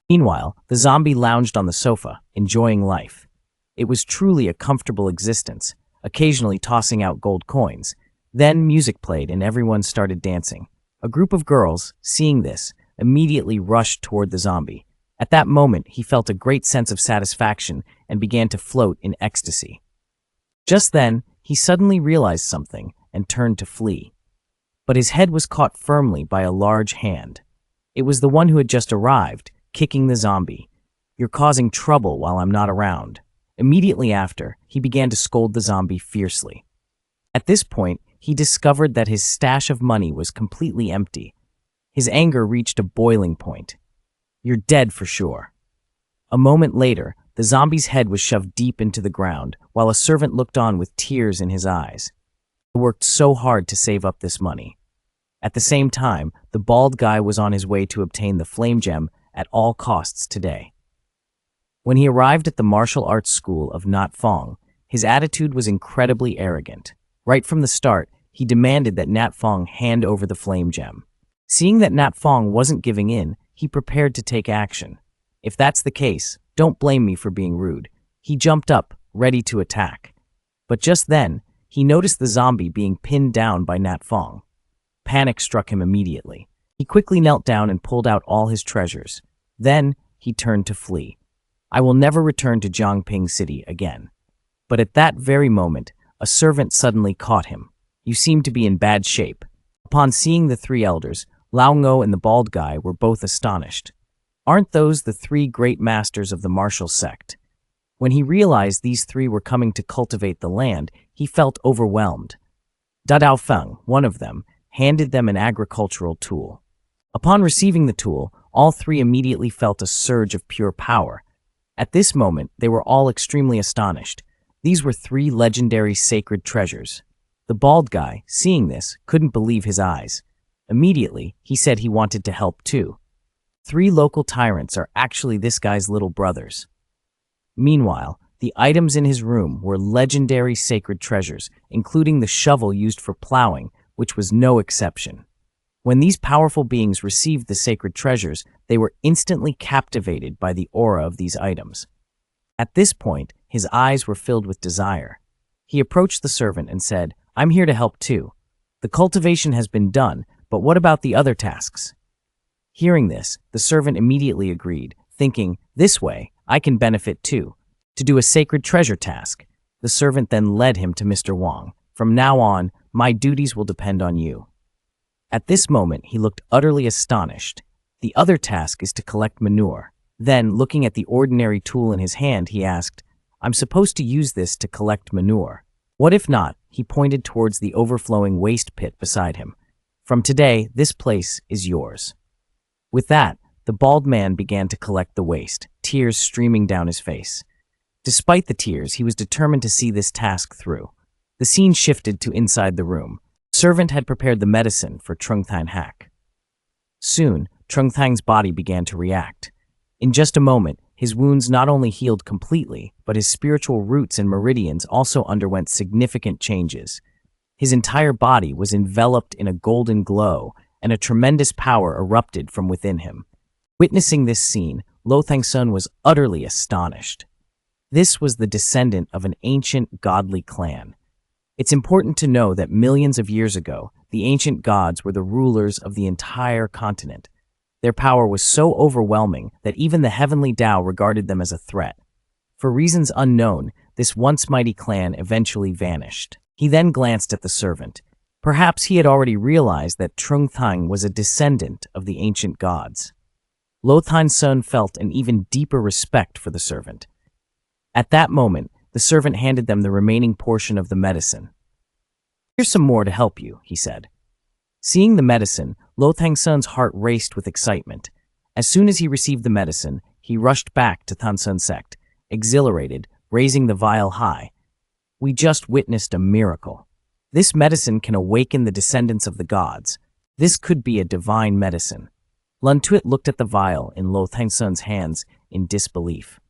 Meanwhile, the zombie lounged on the sofa, enjoying life. It was truly a comfortable existence, occasionally tossing out gold coins. Then music played and everyone started dancing. A group of girls, seeing this, immediately rushed toward the zombie. At that moment, he felt a great sense of satisfaction and began to float in ecstasy. Just then, he suddenly realized something and turned to flee. But his head was caught firmly by a large hand. It was the one who had just arrived, kicking the zombie. "You're causing trouble while I'm not around." Immediately after, he began to scold the zombie fiercely. At this point, he discovered that his stash of money was completely empty. His anger reached a boiling point. "You're dead for sure." A moment later, the zombie's head was shoved deep into the ground, while a servant looked on with tears in his eyes. He worked so hard to save up this money. At the same time, the bald guy was on his way to obtain the flame gem at all costs today. When he arrived at the martial arts school of Nat Fong, his attitude was incredibly arrogant. Right from the start, he demanded that Nat Fong hand over the flame gem. Seeing that Nat Fong wasn't giving in, he prepared to take action. If that's the case, don't blame me for being rude. He jumped up, ready to attack. But just then, he noticed the zombie being pinned down by Nat Fong. Panic struck him immediately. He quickly knelt down and pulled out all his treasures. Then, he turned to flee. I will never return to Jiangping City again. But at that very moment, a servant suddenly caught him. You seem to be in bad shape. Upon seeing the three elders, Lao Ngo and the bald guy were both astonished. Aren't those the three great masters of the martial sect? When he realized these three were coming to cultivate the land, he felt overwhelmed. Da Dao Feng, one of them, handed them an agricultural tool. Upon receiving the tool, all three immediately felt a surge of pure power. At this moment, they were all extremely astonished. These were three legendary sacred treasures. The bald guy, seeing this, couldn't believe his eyes. Immediately, he said he wanted to help too. Three local tyrants are actually this guy's little brothers. Meanwhile, the items in his room were legendary sacred treasures, including the shovel used for plowing, which was no exception. When these powerful beings received the sacred treasures, they were instantly captivated by the aura of these items. At this point, his eyes were filled with desire. He approached the servant and said, "I'm here to help too. The cultivation has been done, but what about the other tasks?" Hearing this, the servant immediately agreed, thinking, "This way, I can benefit too." To do a sacred treasure task, the servant then led him to Mr. Wang. "From now on, my duties will depend on you." At this moment, he looked utterly astonished. The other task is to collect manure. Then, looking at the ordinary tool in his hand, he asked, "I'm supposed to use this to collect manure. What if not?" He pointed towards the overflowing waste pit beside him. "From today, this place is yours." With that, the bald man began to collect the waste, tears streaming down his face. Despite the tears, he was determined to see this task through. The scene shifted to inside the room. The servant had prepared the medicine for Trung Thanh Hack. Soon, Trung Thang's body began to react. In just a moment, his wounds not only healed completely, but his spiritual roots and meridians also underwent significant changes. His entire body was enveloped in a golden glow, and a tremendous power erupted from within him. Witnessing this scene, Lo Thangsun was utterly astonished. This was the descendant of an ancient godly clan. It's important to know that millions of years ago, the ancient gods were the rulers of the entire continent. Their power was so overwhelming that even the heavenly Tao regarded them as a threat. For reasons unknown, this once mighty clan eventually vanished. He then glanced at the servant. Perhaps he had already realized that Trung Thang was a descendant of the ancient gods. Lo Thangsun felt an even deeper respect for the servant. At that moment, the servant handed them the remaining portion of the medicine. "Here's some more to help you," he said. Seeing the medicine, Lo Thangsun's heart raced with excitement. As soon as he received the medicine, he rushed back to Thangsun sect, exhilarated, raising the vial high. "We just witnessed a miracle. This medicine can awaken the descendants of the gods. This could be a divine medicine." Lun Tuit looked at the vial in Lo Thangsun's hands in disbelief.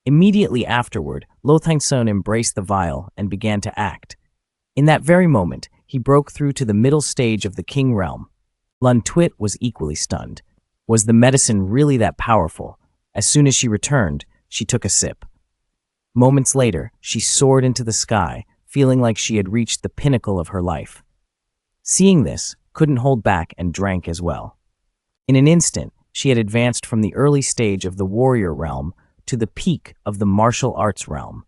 Immediately afterward, Lo Thangsun embraced the vial and began to act. In that very moment, he broke through to the middle stage of the King realm. Lun Tuit was equally stunned. Was the medicine really that powerful? As soon as she returned, she took a sip. Moments later, she soared into the sky, feeling like she had reached the pinnacle of her life. Seeing this, couldn't hold back and drank as well. In an instant, she had advanced from the early stage of the warrior realm to the peak of the martial arts realm.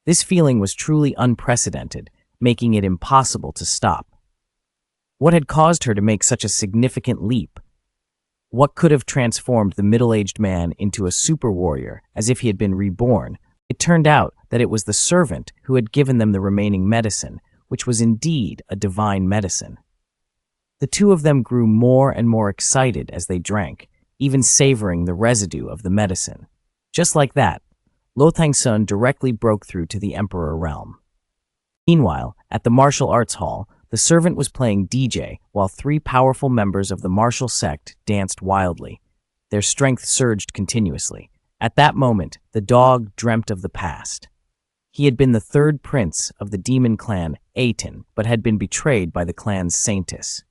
This feeling was truly unprecedented, making it impossible to stop. What had caused her to make such a significant leap? What could have transformed the middle-aged man into a super warrior as if he had been reborn? It turned out that it was the servant who had given them the remaining medicine, which was indeed a divine medicine. The two of them grew more and more excited as they drank, even savoring the residue of the medicine. Just like that, Lo Thangsun directly broke through to the Emperor realm. Meanwhile, at the martial arts hall, the servant was playing DJ while three powerful members of the martial sect danced wildly. Their strength surged continuously. At that moment, the dog dreamt of the past. He had been the third prince of the demon clan Aten, but had been betrayed by the clan's saintess.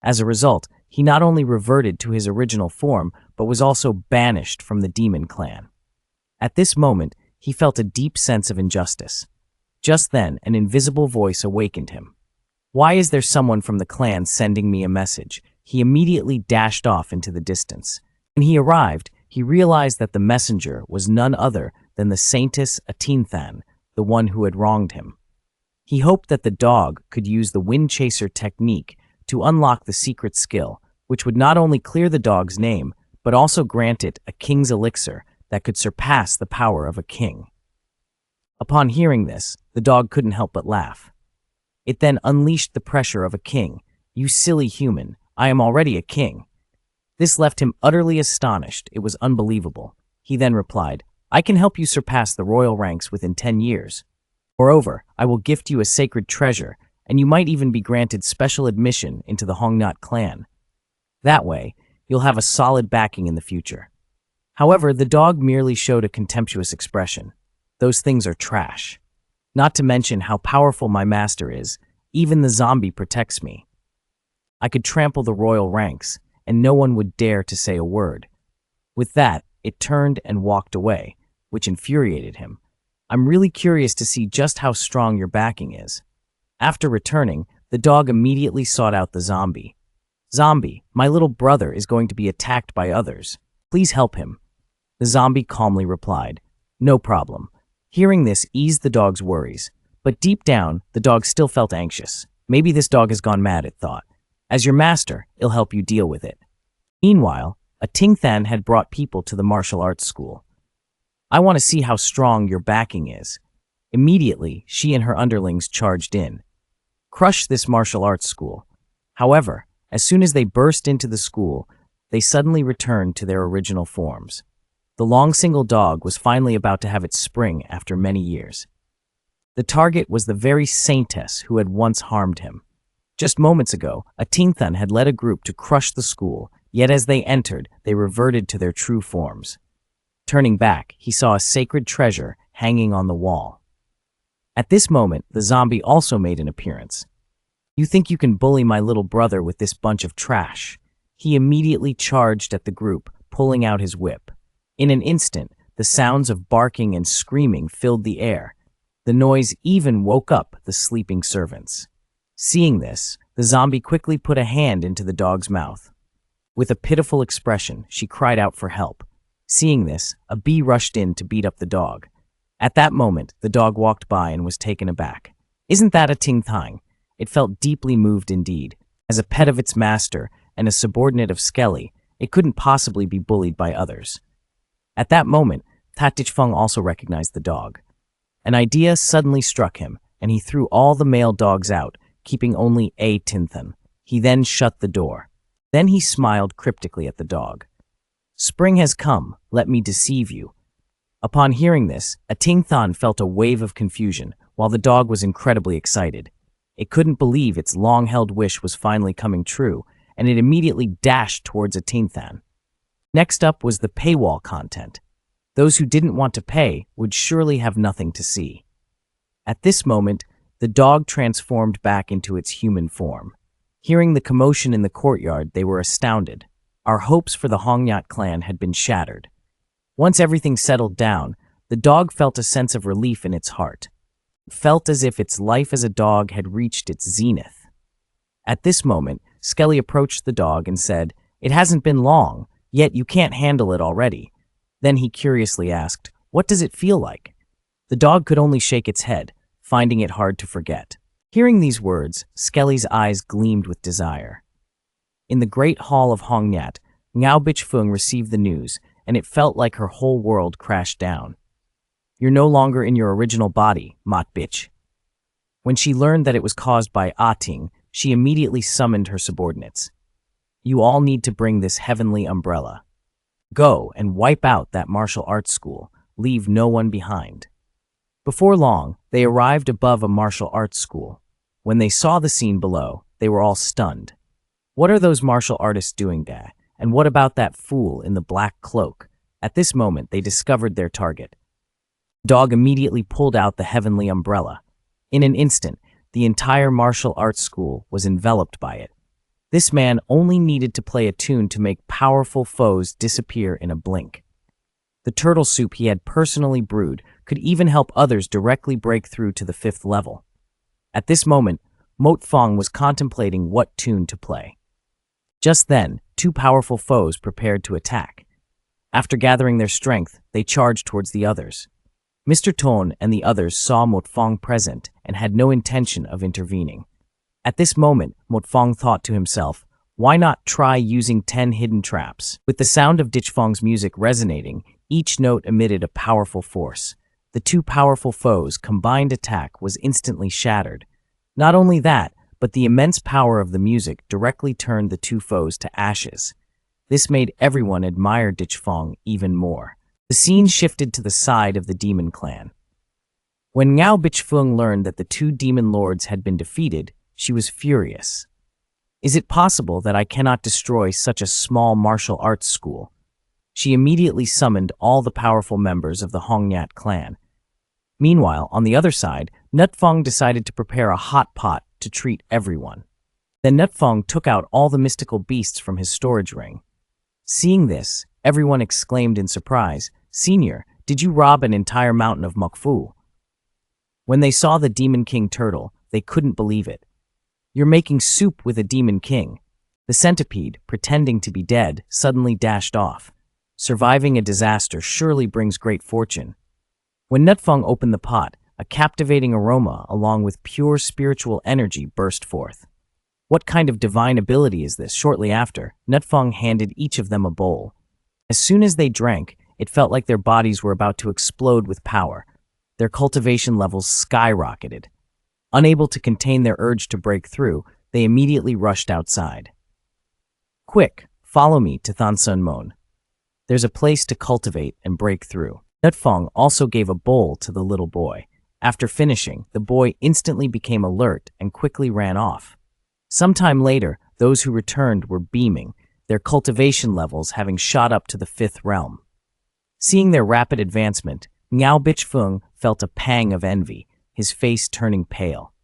As a result, he not only reverted to his original form, but was also banished from the demon clan. At this moment, he felt a deep sense of injustice. Just then, an invisible voice awakened him. "Why is there someone from the clan sending me a message?" He immediately dashed off into the distance. When he arrived, he realized that the messenger was none other than the saintess Atinthan, the one who had wronged him. He hoped that the dog could use the wind chaser technique to unlock the secret skill, which would not only clear the dog's name, but also grant it a king's elixir that could surpass the power of a king. Upon hearing this, the dog couldn't help but laugh. It then unleashed the pressure of a king. "You silly human, I am already a king." This left him utterly astonished. It was unbelievable. He then replied, "I can help you surpass the royal ranks within 10 years. Moreover, I will gift you a sacred treasure, and you might even be granted special admission into the Hongnat clan. That way, you'll have a solid backing in the future." However, the dog merely showed a contemptuous expression. "Those things are trash. Not to mention how powerful my master is, even the zombie protects me. I could trample the royal ranks, and no one would dare to say a word." With that, it turned and walked away, which infuriated him. "I'm really curious to see just how strong your backing is." After returning, the dog immediately sought out the zombie. "Zombie, my little brother is going to be attacked by others. Please help him." The zombie calmly replied, "No problem." Hearing this eased the dog's worries, but deep down, the dog still felt anxious. Maybe this dog has gone mad, it thought. As your master, he'll help you deal with it. Meanwhile, a Tingthan had brought people to the martial arts school. "I want to see how strong your backing is." Immediately, she and her underlings charged in. Crush this martial arts school. However, as soon as they burst into the school, they suddenly returned to their original forms. The long single dog was finally about to have its spring after many years. The target was the very saintess who had once harmed him. Just moments ago, a Tingthan had led a group to crush the school, yet as they entered, they reverted to their true forms. Turning back, he saw a sacred treasure hanging on the wall. At this moment, the zombie also made an appearance. "You think you can bully my little brother with this bunch of trash?" He immediately charged at the group, pulling out his whip. In an instant, the sounds of barking and screaming filled the air. The noise even woke up the sleeping servants. Seeing this, the zombie quickly put a hand into the dog's mouth. With a pitiful expression, she cried out for help. Seeing this, a bee rushed in to beat up the dog. At that moment, the dog walked by and was taken aback. "Isn't that a Tingtang?" It felt deeply moved indeed. As a pet of its master and a subordinate of Skelly, it couldn't possibly be bullied by others. At that moment, Tatichfeng also recognized the dog. An idea suddenly struck him, and he threw all the male dogs out, keeping only a Tinthan. He then shut the door. Then he smiled cryptically at the dog. "Spring has come, let me deceive you." Upon hearing this, a Tingthan felt a wave of confusion, while the dog was incredibly excited. It couldn't believe its long-held wish was finally coming true, and it immediately dashed towards a Tingthan. Next up was the paywall content. Those who didn't want to pay would surely have nothing to see. At this moment, the dog transformed back into its human form. Hearing the commotion in the courtyard, they were astounded. Our hopes for the Hongnat clan had been shattered. Once everything settled down, the dog felt a sense of relief in its heart. It felt as if its life as a dog had reached its zenith. At this moment, Skelly approached the dog and said, "It hasn't been long, yet you can't handle it already." Then he curiously asked, "What does it feel like?" The dog could only shake its head, finding it hard to forget. Hearing these words, Skelly's eyes gleamed with desire. In the great hall of Hongnat, Ngao Bichfung received the news, and it felt like her whole world crashed down. "You're no longer in your original body, Mot Bitch." When she learned that it was caused by Ating, she immediately summoned her subordinates. "You all need to bring this heavenly umbrella. Go and wipe out that martial arts school. Leave no one behind." Before long, they arrived above a martial arts school. When they saw the scene below, they were all stunned. "What are those martial artists doing there? And what about that fool in the black cloak? At this moment, they discovered their target. The dog immediately pulled out the heavenly umbrella. In an instant, the entire martial arts school was enveloped by it. This man only needed to play a tune to make powerful foes disappear in a blink. The turtle soup he had personally brewed could even help others directly break through to the 5th level. At this moment, Moat Fong was contemplating what tune to play. Just then, 2 powerful foes prepared to attack. After gathering their strength, they charged towards the others. Mr. Ton and the others saw Moat Fong present and had no intention of intervening. At this moment, Moat Fong thought to himself, why not try using 10 hidden traps? With the sound of Dich Fong's music resonating, each note emitted a powerful force. The 2 powerful foes' combined attack was instantly shattered. Not only that, but the immense power of the music directly turned the 2 foes to ashes. This made everyone admire Dich Fong even more. The scene shifted to the side of the demon clan. When Ngao Bichfeng learned that the 2 demon lords had been defeated, she was furious. Is it possible that I cannot destroy such a small martial arts school? She immediately summoned all the powerful members of the Hongyat clan. Meanwhile, on the other side, Nutfong decided to prepare a hot pot to treat everyone. Then Nutfong took out all the mystical beasts from his storage ring. Seeing this, everyone exclaimed in surprise, "Senior, did you rob an entire mountain of Mokfu?" When they saw the Demon King turtle, they couldn't believe it. "You're making soup with a Demon King." The centipede, pretending to be dead, suddenly dashed off. Surviving a disaster surely brings great fortune. When Nutfong opened the pot, a captivating aroma along with pure spiritual energy burst forth. What kind of divine ability is this? Shortly after, Nutfong handed each of them a bowl. As soon as they drank, it felt like their bodies were about to explode with power. Their cultivation levels skyrocketed. Unable to contain their urge to break through, they immediately rushed outside. "Quick, follow me to Thansun. There's a place to cultivate and break through." Nutfong also gave a bowl to the little boy. After finishing, the boy instantly became alert and quickly ran off. Sometime later, those who returned were beaming, their cultivation levels having shot up to the 5th realm. Seeing their rapid advancement, Ngao Bichfeng felt a pang of envy, his face turning pale.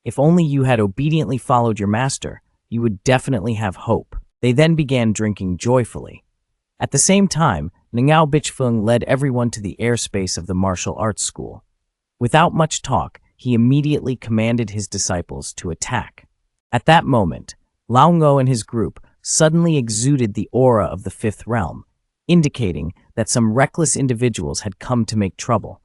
If only you had obediently followed your master, you would definitely have hope. They then began drinking joyfully. At the same time, Ngao Bichfeng led everyone to the airspace of the martial arts school. Without much talk, he immediately commanded his disciples to attack. At that moment, Lao Ngo and his group suddenly exuded the aura of the 5th realm, indicating that some reckless individuals had come to make trouble.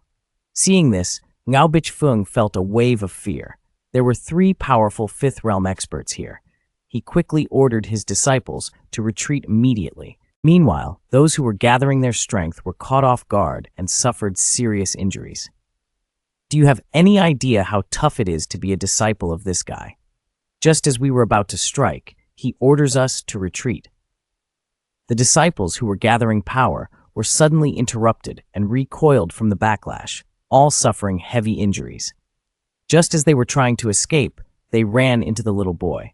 Seeing this, Ngao Bichfeng felt a wave of fear. There were 3 powerful 5th realm experts here. He quickly ordered his disciples to retreat immediately. Meanwhile, those who were gathering their strength were caught off guard and suffered serious injuries. Do you have any idea how tough it is to be a disciple of this guy? Just as we were about to strike, he orders us to retreat. The disciples who were gathering power were suddenly interrupted and recoiled from the backlash, all suffering heavy injuries. Just as they were trying to escape, they ran into the little boy.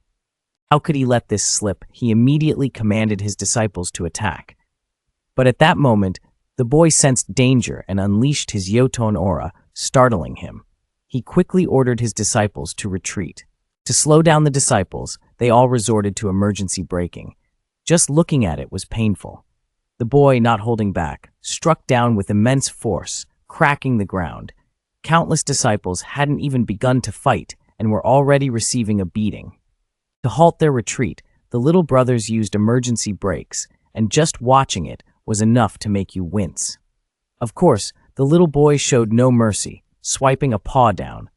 How could he let this slip? He immediately commanded his disciples to attack. But at that moment, the boy sensed danger and unleashed his Yoton aura, startling him. He quickly ordered his disciples to retreat. To slow down the disciples, they all resorted to emergency braking. Just looking at it was painful. The boy, not holding back, struck down with immense force, cracking the ground. Countless disciples hadn't even begun to fight and were already receiving a beating. To halt their retreat, the little brothers used emergency brakes, and just watching it was enough to make you wince. Of course, the little boy showed no mercy, swiping a paw down.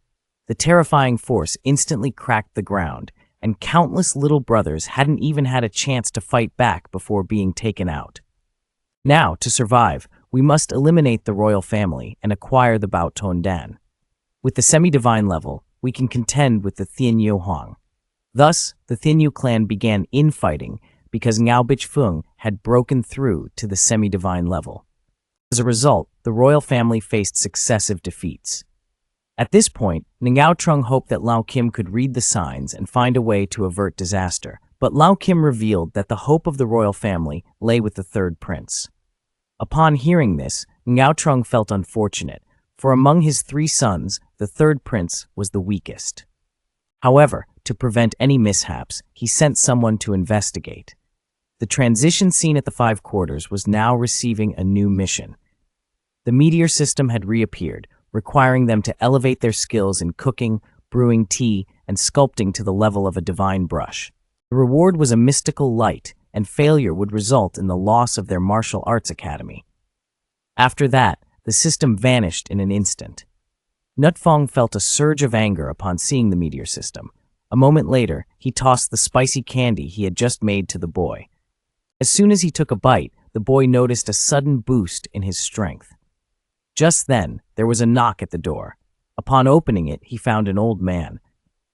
The terrifying force instantly cracked the ground, and countless little brothers hadn't even had a chance to fight back before being taken out. Now, to survive, we must eliminate the royal family and acquire the Bao Ton Dan. With the semi-divine level, we can contend with the Thienyu Huang. Thus, the Thienyu clan began infighting because Ngao Bichfeng had broken through to the semi-divine level. As a result, the royal family faced successive defeats. At this point, Ngao Trung hoped that Lao Kim could read the signs and find a way to avert disaster, But Lao Kim revealed that the hope of the royal family lay with the third prince. Upon hearing this, Ngao Trung felt unfortunate, for among his 3 sons, the third prince was the weakest. However, to prevent any mishaps, he sent someone to investigate. The transition scene at the 5 Quarters was now receiving a new mission. The meteor system had reappeared, requiring them to elevate their skills in cooking, brewing tea, and sculpting to the level of a divine brush. The reward was a mystical light, and failure would result in the loss of their martial arts academy. After that, the system vanished in an instant. Nutfong felt a surge of anger upon seeing the meteor system. A moment later, he tossed the spicy candy he had just made to the boy. As soon as he took a bite, the boy noticed a sudden boost in his strength. Just then, there was a knock at the door. Upon opening it, he found an old man.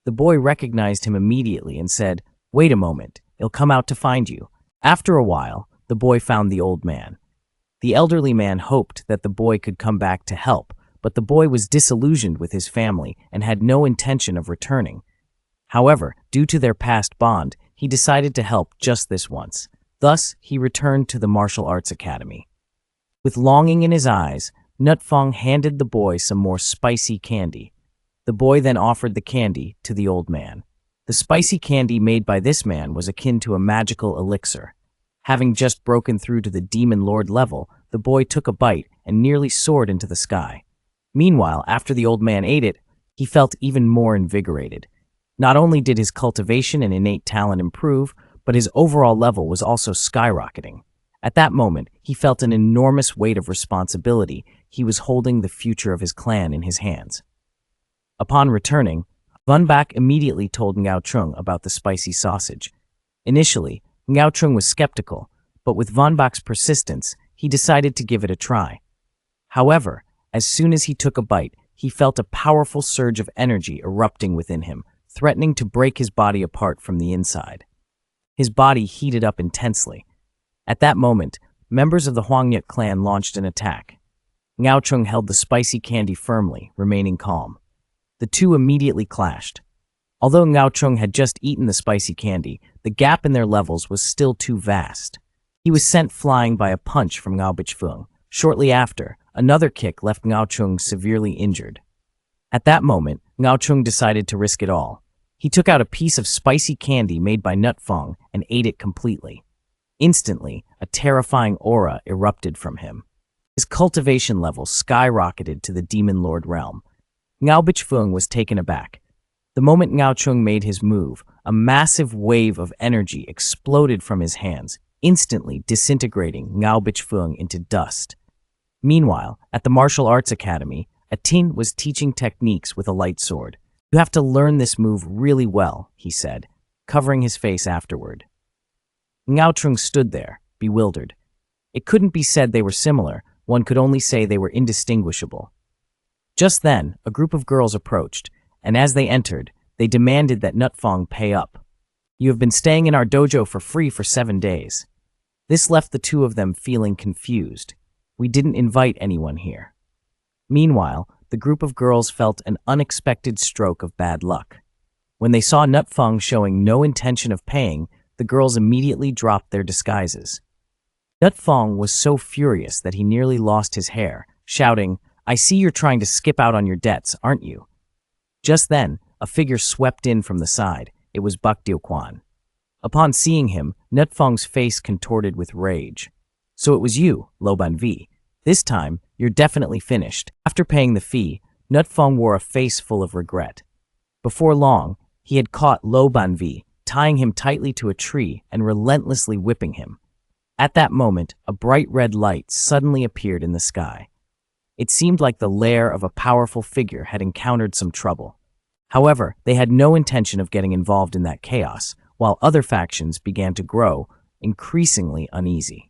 The boy recognized him immediately and said, "Wait a moment, he'll come out to find you." After a while, the boy found the old man. The elderly man hoped that the boy could come back to help, but the boy was disillusioned with his family and had no intention of returning. However, due to their past bond, he decided to help just this once. Thus, he returned to the martial arts academy. With longing in his eyes, Nutfong handed the boy some more spicy candy. The boy then offered the candy to the old man. The spicy candy made by this man was akin to a magical elixir. Having just broken through to the Demon Lord level, the boy took a bite and nearly soared into the sky. Meanwhile, after the old man ate it, he felt even more invigorated. Not only did his cultivation and innate talent improve, but his overall level was also skyrocketing. At that moment, he felt an enormous weight of responsibility. He was holding the future of his clan in his hands. Upon returning, Van Bak immediately told Ngao Trung about the spicy sausage. Initially, Ngao Trung was skeptical, but with Van Bak's persistence, he decided to give it a try. However, as soon as he took a bite, he felt a powerful surge of energy erupting within him, threatening to break his body apart from the inside. His body heated up intensely. At that moment, members of the Huangyat clan launched an attack. Ngao Trung held the spicy candy firmly, remaining calm. The two immediately clashed. Although Ngao Trung had just eaten the spicy candy, the gap in their levels was still too vast. He was sent flying by a punch from Ngao Bichfeng. Shortly after, another kick left Ngao Trung severely injured. At that moment, Ngao Trung decided to risk it all. He took out a piece of spicy candy made by Nutfong and ate it completely. Instantly, a terrifying aura erupted from him. His cultivation level skyrocketed to the Demon Lord realm. Ngao Bichfeng was taken aback. The moment Ngao Trung made his move, a massive wave of energy exploded from his hands, instantly disintegrating Ngao Bichfeng into dust. Meanwhile, at the Martial Arts Academy, Atin was teaching techniques with a light sword. "You have to learn this move really well," he said, covering his face afterward. Ngao Trung stood there, bewildered. It couldn't be said they were similar, one could only say they were indistinguishable. Just then, a group of girls approached, and as they entered, they demanded that Nutfong pay up. "You have been staying in our dojo for free for 7 days." This left the two of them feeling confused. "We didn't invite anyone here." Meanwhile, the group of girls felt an unexpected stroke of bad luck. When they saw Nutfong showing no intention of paying, the girls immediately dropped their disguises. Nutfong was so furious that he nearly lost his hair, shouting, "I see you're trying to skip out on your debts, aren't you?" Just then, a figure swept in from the side. It was Bak Diuquan. Upon seeing him, Nutfong's face contorted with rage. "So it was you, Lo Banvi. This time, you're definitely finished." After paying the fee, Nutfong wore a face full of regret. Before long, he had caught Lo Banvi, tying him tightly to a tree and relentlessly whipping him. At that moment, a bright red light suddenly appeared in the sky. It seemed like the lair of a powerful figure had encountered some trouble. However, they had no intention of getting involved in that chaos, while other factions began to grow, increasingly uneasy.